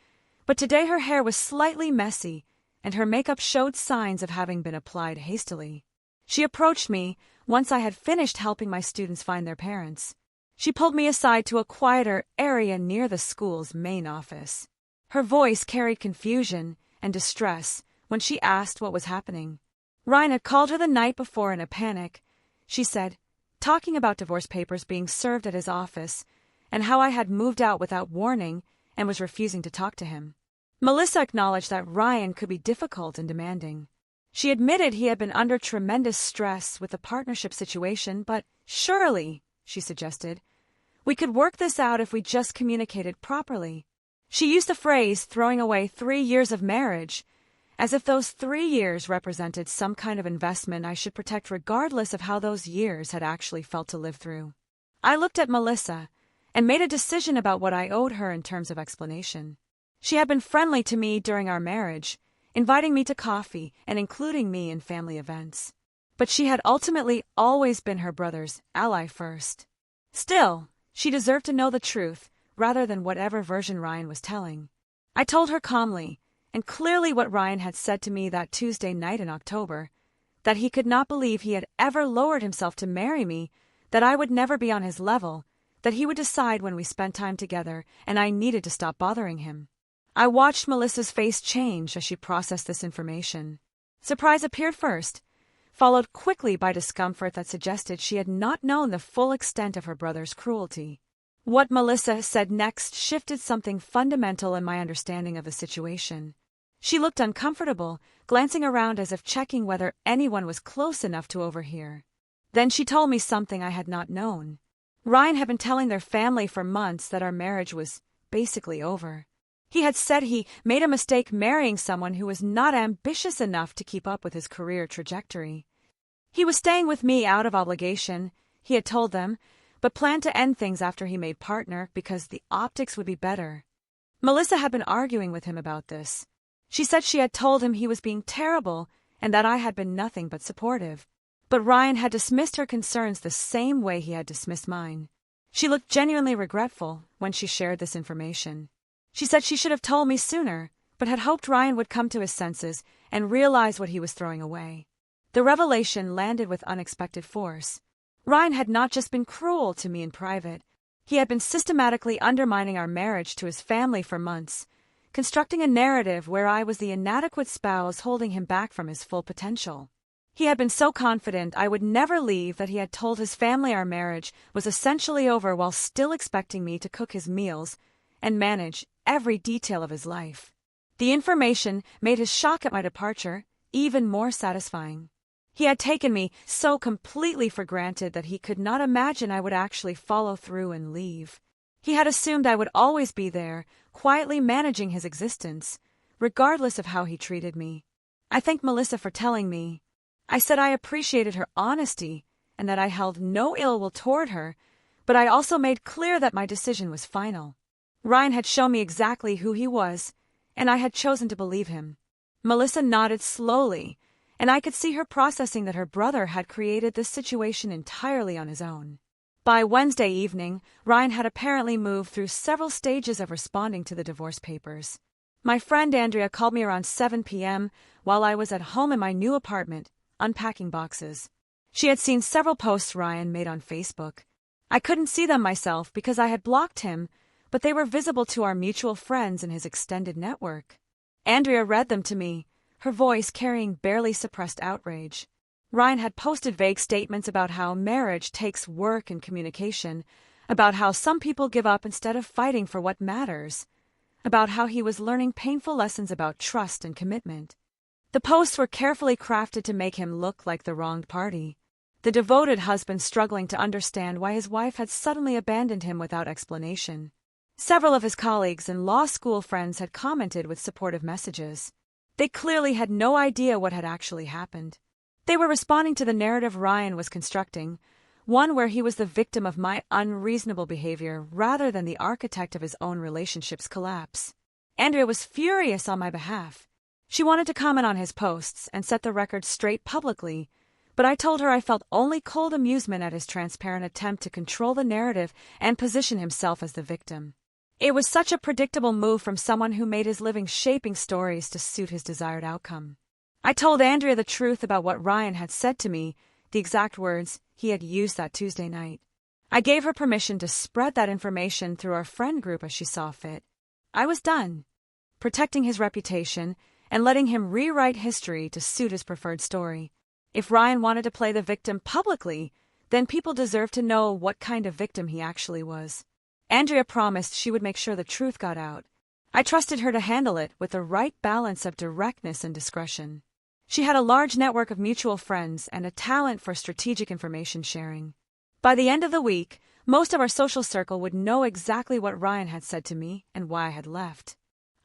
A: but today her hair was slightly messy and her makeup showed signs of having been applied hastily. She approached me once I had finished helping my students find their parents. She pulled me aside to a quieter area near the school's main office. Her voice carried confusion and distress when she asked what was happening. Ryan had called her the night before in a panic, she said, talking about divorce papers being served at his office and how I had moved out without warning and was refusing to talk to him. Melissa acknowledged that Ryan could be difficult and demanding. She admitted he had been under tremendous stress with the partnership situation, but surely, she suggested, we could work this out if we just communicated properly. She used the phrase throwing away 3 years of marriage, as if those 3 years represented some kind of investment I should protect regardless of how those years had actually felt to live through. I looked at Melissa and made a decision about what I owed her in terms of explanation. She had been friendly to me during our marriage, inviting me to coffee and including me in family events. But she had ultimately always been her brother's ally first. Still, she deserved to know the truth rather than whatever version Ryan was telling. I told her calmly, and clearly what Ryan had said to me that Tuesday night in October, that he could not believe he had ever lowered himself to marry me, that I would never be on his level, that he would decide when we spent time together, and I needed to stop bothering him. I watched Melissa's face change as she processed this information. Surprise appeared first, followed quickly by discomfort that suggested she had not known the full extent of her brother's cruelty. What Melissa said next shifted something fundamental in my understanding of the situation. She looked uncomfortable, glancing around as if checking whether anyone was close enough to overhear. Then she told me something I had not known. Ryan had been telling their family for months that our marriage was basically over. He had said he made a mistake marrying someone who was not ambitious enough to keep up with his career trajectory. He was staying with me out of obligation, he had told them, but planned to end things after he made partner because the optics would be better. Melissa had been arguing with him about this. She said she had told him he was being terrible and that I had been nothing but supportive. But Ryan had dismissed her concerns the same way he had dismissed mine. She looked genuinely regretful when she shared this information. She said she should have told me sooner, but had hoped Ryan would come to his senses and realize what he was throwing away. The revelation landed with unexpected force. Ryan had not just been cruel to me in private. He had been systematically undermining our marriage to his family for months, constructing a narrative where I was the inadequate spouse holding him back from his full potential. He had been so confident I would never leave that he had told his family our marriage was essentially over while still expecting me to cook his meals and manage every detail of his life. The information made his shock at my departure even more satisfying. He had taken me so completely for granted that he could not imagine I would actually follow through and leave. He had assumed I would always be there, quietly managing his existence, regardless of how he treated me. I thanked Melissa for telling me. I said I appreciated her honesty and that I held no ill will toward her, but I also made clear that my decision was final. Ryan had shown me exactly who he was, and I had chosen to believe him. Melissa nodded slowly, and I could see her processing that her brother had created this situation entirely on his own. By Wednesday evening, Ryan had apparently moved through several stages of responding to the divorce papers. My friend Andrea called me around 7 p.m. while I was at home in my new apartment, unpacking boxes. She had seen several posts Ryan made on Facebook. I couldn't see them myself because I had blocked him, but they were visible to our mutual friends in his extended network. Andrea read them to me, her voice carrying barely suppressed outrage. Ryan had posted vague statements about how marriage takes work and communication, about how some people give up instead of fighting for what matters, about how he was learning painful lessons about trust and commitment. The posts were carefully crafted to make him look like the wronged party, the devoted husband struggling to understand why his wife had suddenly abandoned him without explanation. Several of his colleagues and law school friends had commented with supportive messages. They clearly had no idea what had actually happened. They were responding to the narrative Ryan was constructing, one where he was the victim of my unreasonable behavior rather than the architect of his own relationship's collapse. Andrea was furious on my behalf. She wanted to comment on his posts and set the record straight publicly, but I told her I felt only cold amusement at his transparent attempt to control the narrative and position himself as the victim. It was such a predictable move from someone who made his living shaping stories to suit his desired outcome. I told Andrea the truth about what Ryan had said to me, the exact words he had used that Tuesday night. I gave her permission to spread that information through our friend group as she saw fit. I was done, protecting his reputation and letting him rewrite history to suit his preferred story. If Ryan wanted to play the victim publicly, then people deserved to know what kind of victim he actually was. Andrea promised she would make sure the truth got out. I trusted her to handle it with the right balance of directness and discretion. She had a large network of mutual friends and a talent for strategic information sharing. By the end of the week, most of our social circle would know exactly what Ryan had said to me and why I had left.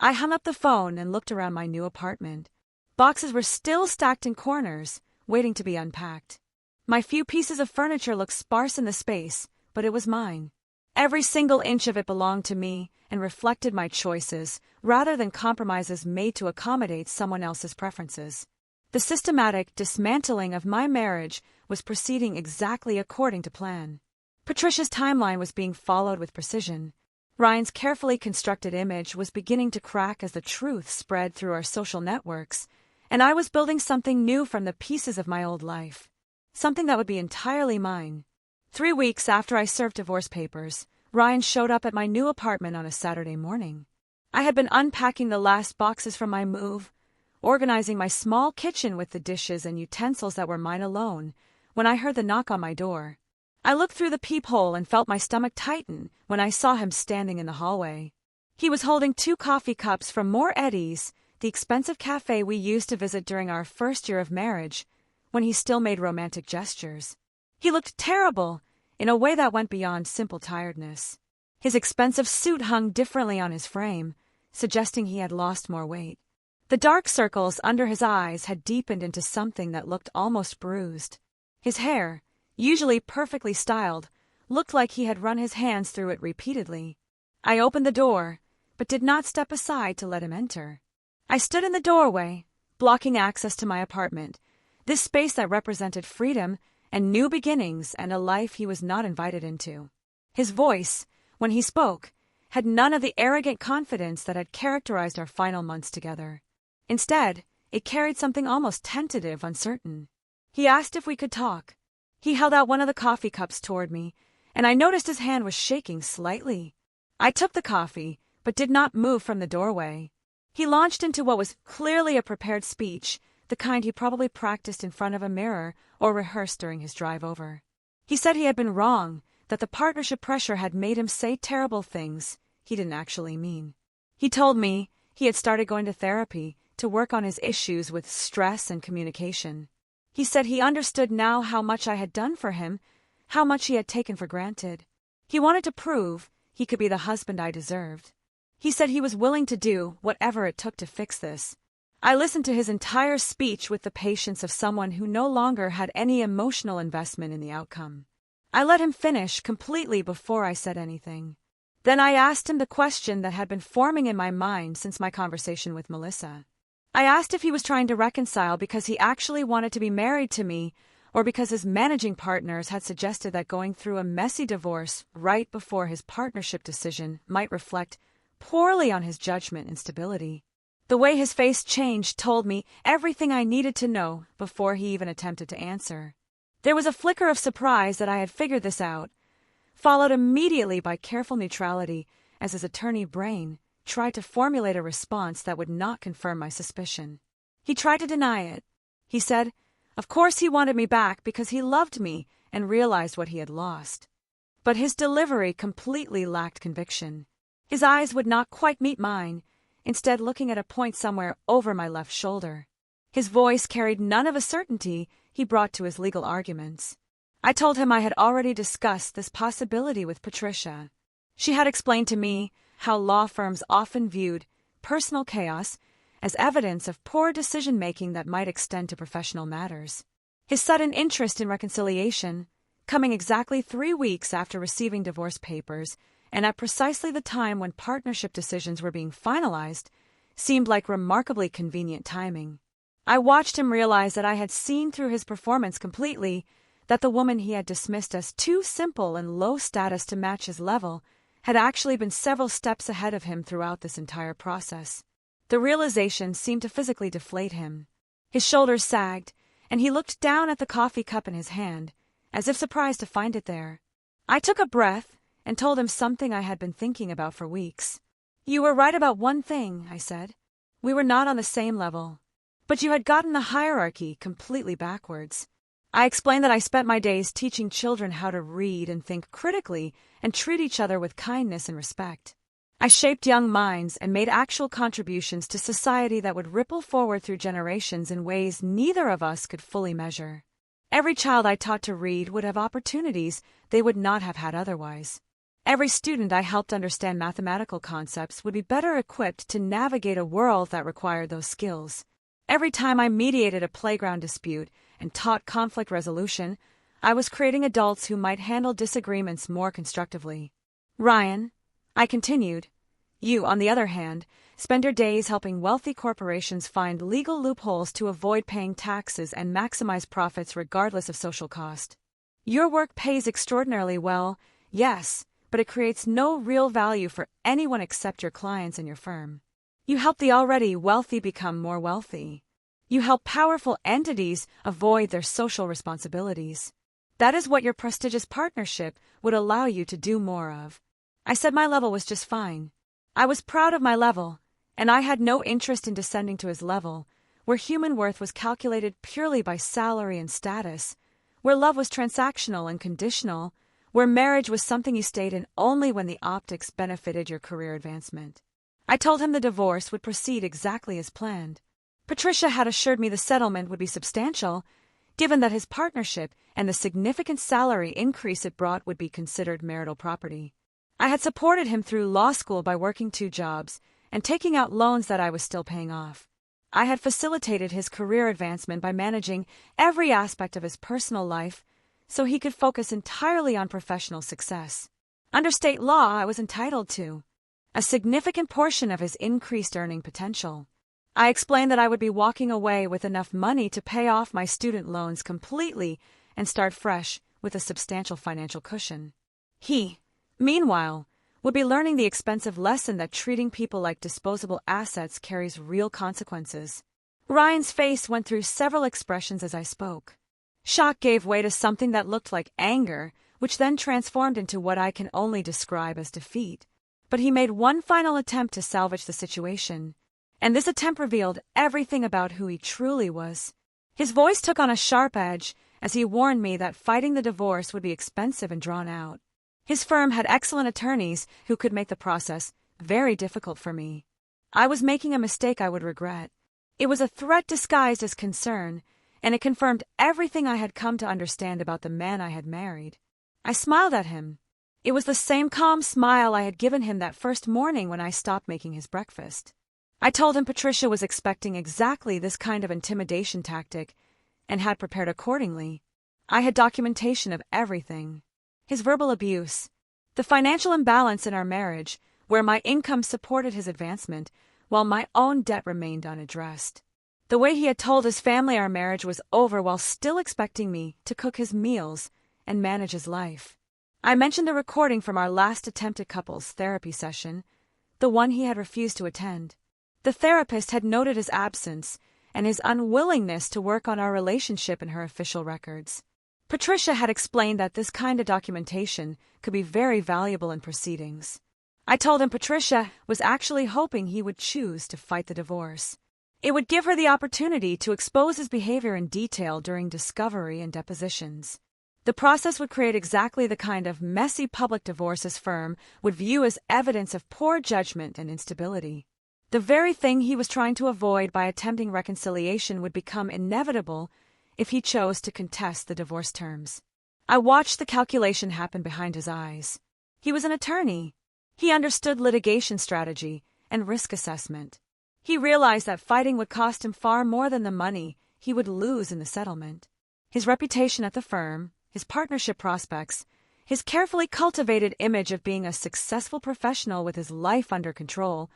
A: I hung up the phone and looked around my new apartment. Boxes were still stacked in corners, waiting to be unpacked. My few pieces of furniture looked sparse in the space, but it was mine. Every single inch of it belonged to me and reflected my choices, rather than compromises made to accommodate someone else's preferences. The systematic dismantling of my marriage was proceeding exactly according to plan. Patricia's timeline was being followed with precision. Ryan's carefully constructed image was beginning to crack as the truth spread through our social networks, and I was building something new from the pieces of my old life. Something that would be entirely mine. 3 weeks after I served divorce papers, Ryan showed up at my new apartment on a Saturday morning. I had been unpacking the last boxes from my move, organizing my small kitchen with the dishes and utensils that were mine alone, when I heard the knock on my door. I looked through the peephole and felt my stomach tighten when I saw him standing in the hallway. He was holding 2 coffee cups from More Eddie's, the expensive cafe we used to visit during our first year of marriage, when he still made romantic gestures. He looked terrible, in a way that went beyond simple tiredness. His expensive suit hung differently on his frame, suggesting he had lost more weight. The dark circles under his eyes had deepened into something that looked almost bruised. His hair, usually perfectly styled, looked like he had run his hands through it repeatedly. I opened the door, but did not step aside to let him enter. I stood in the doorway, blocking access to my apartment, this space that represented freedom and new beginnings and a life he was not invited into. His voice, when he spoke, had none of the arrogant confidence that had characterized our final months together. Instead, it carried something almost tentative, uncertain. He asked if we could talk. He held out one of the coffee cups toward me, and I noticed his hand was shaking slightly. I took the coffee, but did not move from the doorway. He launched into what was clearly a prepared speech, the kind he probably practiced in front of a mirror or rehearsed during his drive over. He said he had been wrong, that the partnership pressure had made him say terrible things he didn't actually mean. He told me he had started going to therapy to work on his issues with stress and communication. He said he understood now how much I had done for him, how much he had taken for granted. He wanted to prove he could be the husband I deserved. He said he was willing to do whatever it took to fix this. I listened to his entire speech with the patience of someone who no longer had any emotional investment in the outcome. I let him finish completely before I said anything. Then I asked him the question that had been forming in my mind since my conversation with Melissa. I asked if he was trying to reconcile because he actually wanted to be married to me, or because his managing partners had suggested that going through a messy divorce right before his partnership decision might reflect poorly on his judgment and stability. The way his face changed told me everything I needed to know before he even attempted to answer. There was a flicker of surprise that I had figured this out, followed immediately by careful neutrality as his attorney brain tried to formulate a response that would not confirm my suspicion. He tried to deny it. He said, of course he wanted me back because he loved me and realized what he had lost. But his delivery completely lacked conviction. His eyes would not quite meet mine, instead looking at a point somewhere over my left shoulder. His voice carried none of a certainty he brought to his legal arguments. I told him I had already discussed this possibility with Patricia. She had explained to me how law firms often viewed personal chaos as evidence of poor decision-making that might extend to professional matters. His sudden interest in reconciliation, coming exactly 3 weeks after receiving divorce papers and at precisely the time when partnership decisions were being finalized, seemed like remarkably convenient timing. I watched him realize that I had seen through his performance completely, that the woman he had dismissed as too simple and low status to match his level had actually been several steps ahead of him throughout this entire process. The realization seemed to physically deflate him. His shoulders sagged, and he looked down at the coffee cup in his hand, as if surprised to find it there. I took a breath and told him something I had been thinking about for weeks. You were right about one thing, I said. We were not on the same level. But you had gotten the hierarchy completely backwards. I explained that I spent my days teaching children how to read and think critically and treat each other with kindness and respect. I shaped young minds and made actual contributions to society that would ripple forward through generations in ways neither of us could fully measure. Every child I taught to read would have opportunities they would not have had otherwise. Every student I helped understand mathematical concepts would be better equipped to navigate a world that required those skills. Every time I mediated a playground dispute and taught conflict resolution, I was creating adults who might handle disagreements more constructively. Ryan, I continued, you, on the other hand, spend your days helping wealthy corporations find legal loopholes to avoid paying taxes and maximize profits regardless of social cost. Your work pays extraordinarily well, yes, but it creates no real value for anyone except your clients and your firm. You help the already wealthy become more wealthy. You help powerful entities avoid their social responsibilities. That is what your prestigious partnership would allow you to do more of. I said my level was just fine. I was proud of my level, and I had no interest in descending to his level, where human worth was calculated purely by salary and status, where love was transactional and conditional, where marriage was something you stayed in only when the optics benefited your career advancement. I told him the divorce would proceed exactly as planned. Patricia had assured me the settlement would be substantial, given that his partnership and the significant salary increase it brought would be considered marital property. I had supported him through law school by working 2 jobs and taking out loans that I was still paying off. I had facilitated his career advancement by managing every aspect of his personal life so he could focus entirely on professional success. Under state law, I was entitled to a significant portion of his increased earning potential. I explained that I would be walking away with enough money to pay off my student loans completely and start fresh with a substantial financial cushion. He, meanwhile, would be learning the expensive lesson that treating people like disposable assets carries real consequences. Ryan's face went through several expressions as I spoke. Shock gave way to something that looked like anger, which then transformed into what I can only describe as defeat. But he made one final attempt to salvage the situation, and this attempt revealed everything about who he truly was. His voice took on a sharp edge as he warned me that fighting the divorce would be expensive and drawn out. His firm had excellent attorneys who could make the process very difficult for me. I was making a mistake I would regret. It was a threat disguised as concern, and it confirmed everything I had come to understand about the man I had married. I smiled at him. It was the same calm smile I had given him that first morning when I stopped making his breakfast. I told him Patricia was expecting exactly this kind of intimidation tactic and had prepared accordingly. I had documentation of everything. His verbal abuse, the financial imbalance in our marriage, where my income supported his advancement while my own debt remained unaddressed. The way he had told his family our marriage was over while still expecting me to cook his meals and manage his life. I mentioned the recording from our last attempted couples therapy session, the one he had refused to attend. The therapist had noted his absence and his unwillingness to work on our relationship in her official records. Patricia had explained that this kind of documentation could be very valuable in proceedings. I told him Patricia was actually hoping he would choose to fight the divorce. It would give her the opportunity to expose his behavior in detail during discovery and depositions. The process would create exactly the kind of messy public divorce his firm would view as evidence of poor judgment and instability. The very thing he was trying to avoid by attempting reconciliation would become inevitable if he chose to contest the divorce terms. I watched the calculation happen behind his eyes. He was an attorney. He understood litigation strategy and risk assessment. He realized that fighting would cost him far more than the money he would lose in the settlement. His reputation at the firm, his partnership prospects, his carefully cultivated image of being a successful professional with his life under control,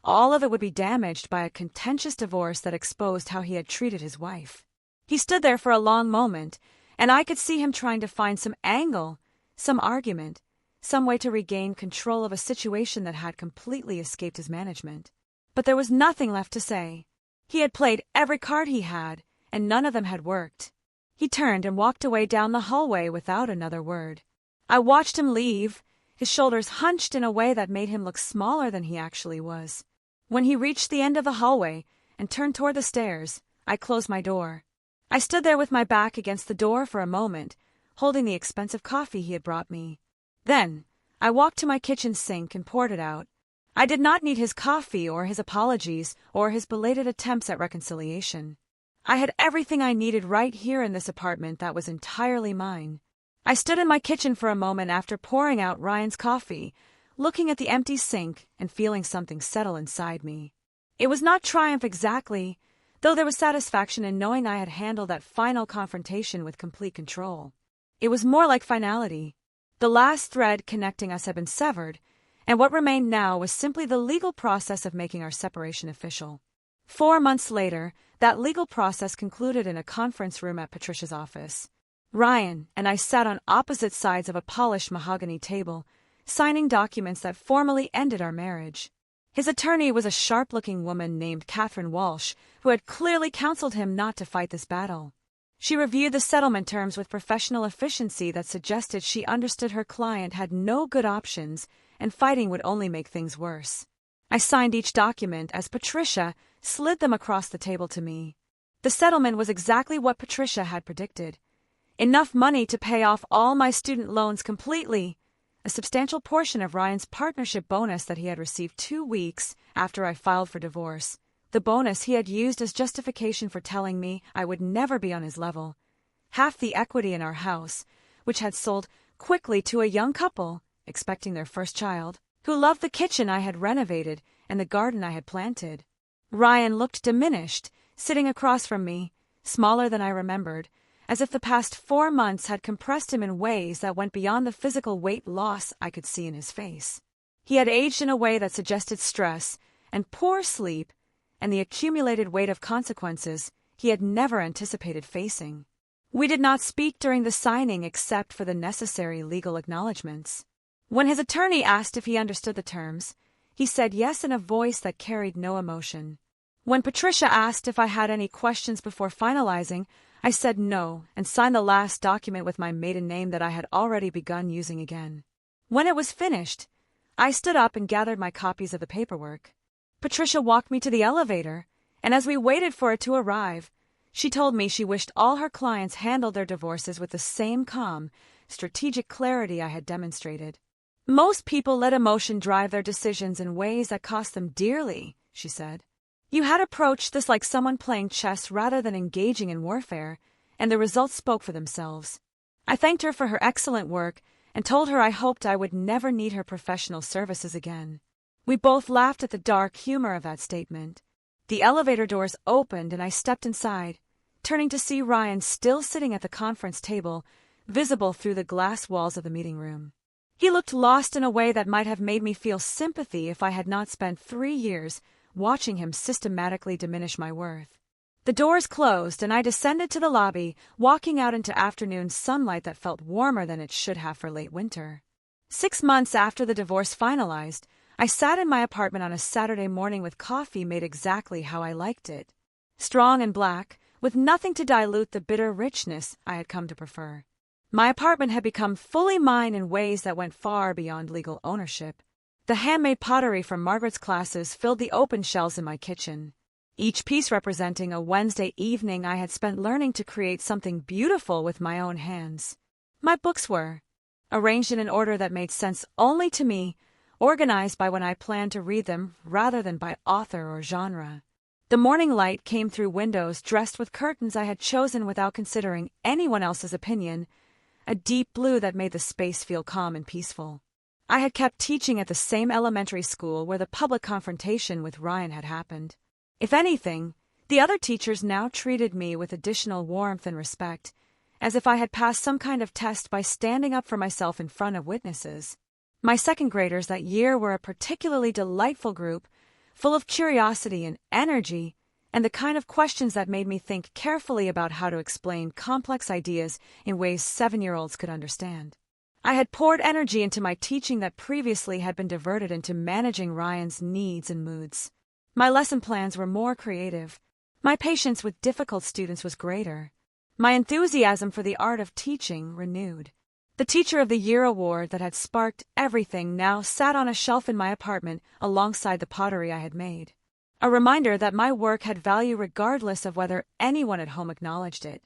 A: all of it would be damaged by a contentious divorce that exposed how he had treated his wife. He stood there for a long moment, and I could see him trying to find some angle, some argument, some way to regain control of a situation that had completely escaped his management. But there was nothing left to say. He had played every card he had, and none of them had worked. He turned and walked away down the hallway without another word. I watched him leave, his shoulders hunched in a way that made him look smaller than he actually was. When he reached the end of the hallway and turned toward the stairs, I closed my door. I stood there with my back against the door for a moment, holding the expensive coffee he had brought me. Then, I walked to my kitchen sink and poured it out. I did not need his coffee or his apologies or his belated attempts at reconciliation. I had everything I needed right here in this apartment that was entirely mine. I stood in my kitchen for a moment after pouring out Ryan's coffee, looking at the empty sink and feeling something settle inside me. It was not triumph exactly, though there was satisfaction in knowing I had handled that final confrontation with complete control. It was more like finality. The last thread connecting us had been severed, and what remained now was simply the legal process of making our separation official. 4 months later, that legal process concluded in a conference room at Patricia's office. Ryan and I sat on opposite sides of a polished mahogany table, signing documents that formally ended our marriage. His attorney was a sharp-looking woman named Catherine Walsh, who had clearly counseled him not to fight this battle. She reviewed the settlement terms with professional efficiency that suggested she understood her client had no good options and fighting would only make things worse. I signed each document as Patricia slid them across the table to me. The settlement was exactly what Patricia had predicted. Enough money to pay off all my student loans completely, a substantial portion of Ryan's partnership bonus that he had received 2 weeks after I filed for divorce, the bonus he had used as justification for telling me I would never be on his level, half the equity in our house, which had sold quickly to a young couple, expecting their first child, who loved the kitchen I had renovated and the garden I had planted. Ryan looked diminished, sitting across from me, smaller than I remembered, as if the past 4 months had compressed him in ways that went beyond the physical weight loss I could see in his face. He had aged in a way that suggested stress and poor sleep and the accumulated weight of consequences he had never anticipated facing. We did not speak during the signing except for the necessary legal acknowledgments. When his attorney asked if he understood the terms, he said yes in a voice that carried no emotion. When Patricia asked if I had any questions before finalizing, I said no and signed the last document with my maiden name that I had already begun using again. When it was finished, I stood up and gathered my copies of the paperwork. Patricia walked me to the elevator, and as we waited for it to arrive, she told me she wished all her clients handled their divorces with the same calm, strategic clarity I had demonstrated. Most people let emotion drive their decisions in ways that cost them dearly, she said. You had approached this like someone playing chess rather than engaging in warfare, and the results spoke for themselves. I thanked her for her excellent work and told her I hoped I would never need her professional services again. We both laughed at the dark humor of that statement. The elevator doors opened and I stepped inside, turning to see Ryan still sitting at the conference table, visible through the glass walls of the meeting room. He looked lost in a way that might have made me feel sympathy if I had not spent 3 years watching him systematically diminish my worth. The doors closed and I descended to the lobby, walking out into afternoon sunlight that felt warmer than it should have for late winter. 6 months after the divorce finalized, I sat in my apartment on a Saturday morning with coffee made exactly how I liked it. Strong and black, with nothing to dilute the bitter richness I had come to prefer. My apartment had become fully mine in ways that went far beyond legal ownership. The handmade pottery from Margaret's classes filled the open shelves in my kitchen, each piece representing a Wednesday evening I had spent learning to create something beautiful with my own hands. My books were arranged in an order that made sense only to me, organized by when I planned to read them rather than by author or genre. The morning light came through windows dressed with curtains I had chosen without considering anyone else's opinion, a deep blue that made the space feel calm and peaceful. I had kept teaching at the same elementary school where the public confrontation with Ryan had happened. If anything, the other teachers now treated me with additional warmth and respect, as if I had passed some kind of test by standing up for myself in front of witnesses. My second graders that year were a particularly delightful group, full of curiosity and energy, and the kind of questions that made me think carefully about how to explain complex ideas in ways 7-year-olds could understand. I had poured energy into my teaching that previously had been diverted into managing Ryan's needs and moods. My lesson plans were more creative. My patience with difficult students was greater. My enthusiasm for the art of teaching renewed. The Teacher of the Year award that had sparked everything now sat on a shelf in my apartment alongside the pottery I had made. A reminder that my work had value regardless of whether anyone at home acknowledged it.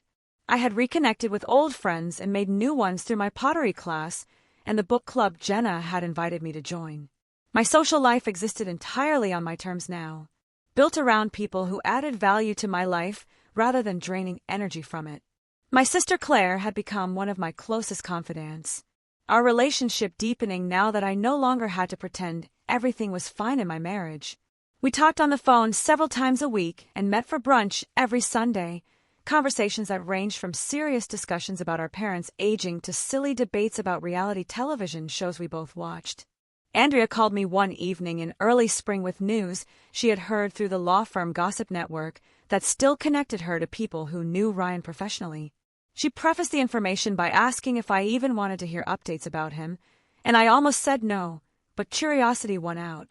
A: I had reconnected with old friends and made new ones through my pottery class and the book club Jenna had invited me to join. My social life existed entirely on my terms now, built around people who added value to my life rather than draining energy from it. My sister Claire had become one of my closest confidants, our relationship deepening now that I no longer had to pretend everything was fine in my marriage. We talked on the phone several times a week and met for brunch every Sunday, conversations that ranged from serious discussions about our parents' aging to silly debates about reality television shows we both watched. Andrea called me one evening in early spring with news she had heard through the law firm Gossip Network that still connected her to people who knew Ryan professionally. She prefaced the information by asking if I even wanted to hear updates about him, and I almost said no, but curiosity won out.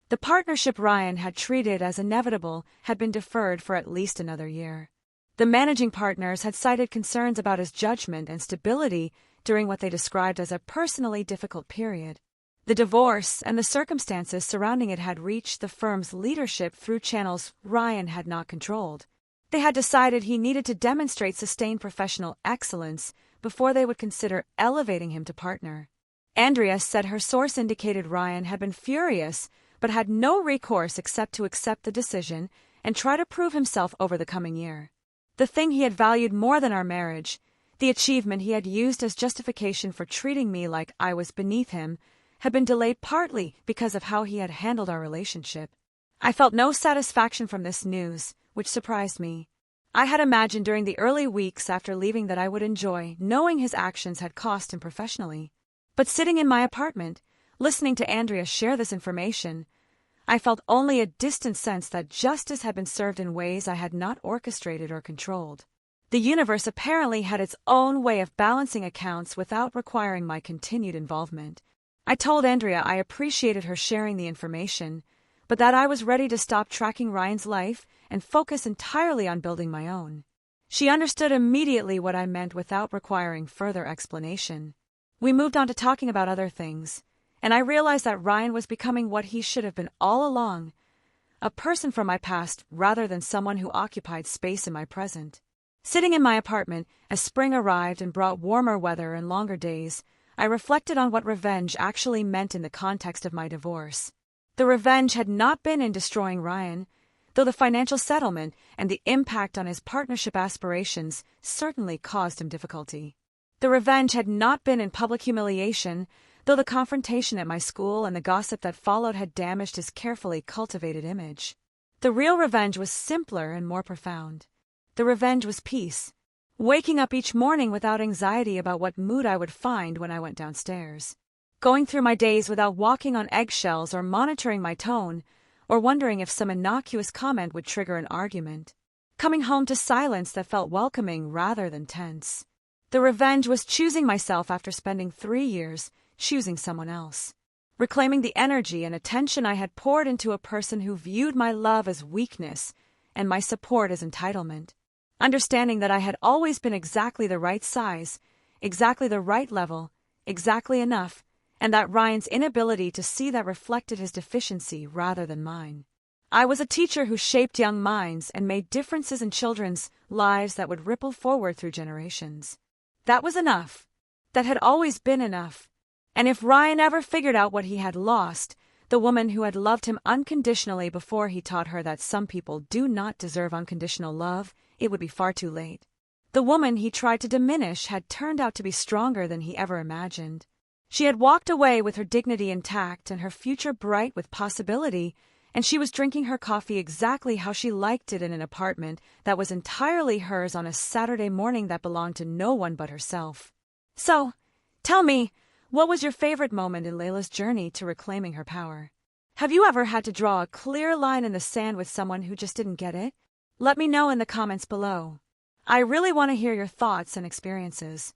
A: The partnership Ryan had treated as inevitable had been deferred for at least another year. The managing partners had cited concerns about his judgment and stability during what they described as a personally difficult period. The divorce and the circumstances surrounding it had reached the firm's leadership through channels Ryan had not controlled. They had decided he needed to demonstrate sustained professional excellence before they would consider elevating him to partner. Andrea said her source indicated Ryan had been furious but had no recourse except to accept the decision and try to prove himself over the coming year. The thing he had valued more than our marriage, the achievement he had used as justification for treating me like I was beneath him, had been delayed partly because of how he had handled our relationship. I felt no satisfaction from this news, which surprised me. I had imagined during the early weeks after leaving that I would enjoy knowing his actions had cost him professionally. But sitting in my apartment, Listening to Andrea share this information, I felt only a distant sense that justice had been served in ways I had not orchestrated or controlled. The universe apparently had its own way of balancing accounts without requiring my continued involvement. I told Andrea I appreciated her sharing the information, but that I was ready to stop tracking Ryan's life and focus entirely on building my own. She understood immediately what I meant without requiring further explanation. We moved on to talking about other things, and I realized that Ryan was becoming what he should have been all along, a person from my past rather than someone who occupied space in my present. Sitting in my apartment as spring arrived and brought warmer weather and longer days, I reflected on what revenge actually meant in the context of my divorce. The revenge had not been in destroying Ryan, though the financial settlement and the impact on his partnership aspirations certainly caused him difficulty. The revenge had not been in public humiliation, though the confrontation at my school and the gossip that followed had damaged his carefully cultivated image. The real revenge was simpler and more profound. The revenge was peace, waking up each morning without anxiety about what mood I would find when I went downstairs, going through my days without walking on eggshells or monitoring my tone, or wondering if some innocuous comment would trigger an argument, coming home to silence that felt welcoming rather than tense. The revenge was choosing myself after spending 3 years choosing someone else, reclaiming the energy and attention I had poured into a person who viewed my love as weakness and my support as entitlement. Understanding that I had always been exactly the right size, exactly the right level, exactly enough, and that Ryan's inability to see that reflected his deficiency rather than mine. I was a teacher who shaped young minds and made differences in children's lives that would ripple forward through generations. That was enough. That had always been enough. And if Ryan ever figured out what he had lost, the woman who had loved him unconditionally before he taught her that some people do not deserve unconditional love, it would be far too late. The woman he tried to diminish had turned out to be stronger than he ever imagined. She had walked away with her dignity intact and her future bright with possibility, and she was drinking her coffee exactly how she liked it in an apartment that was entirely hers on a Saturday morning that belonged to no one but herself. So, tell me, what was your favorite moment in Layla's journey to reclaiming her power? Have you ever had to draw a clear line in the sand with someone who just didn't get it? Let me know in the comments below. I really want to hear your thoughts and experiences.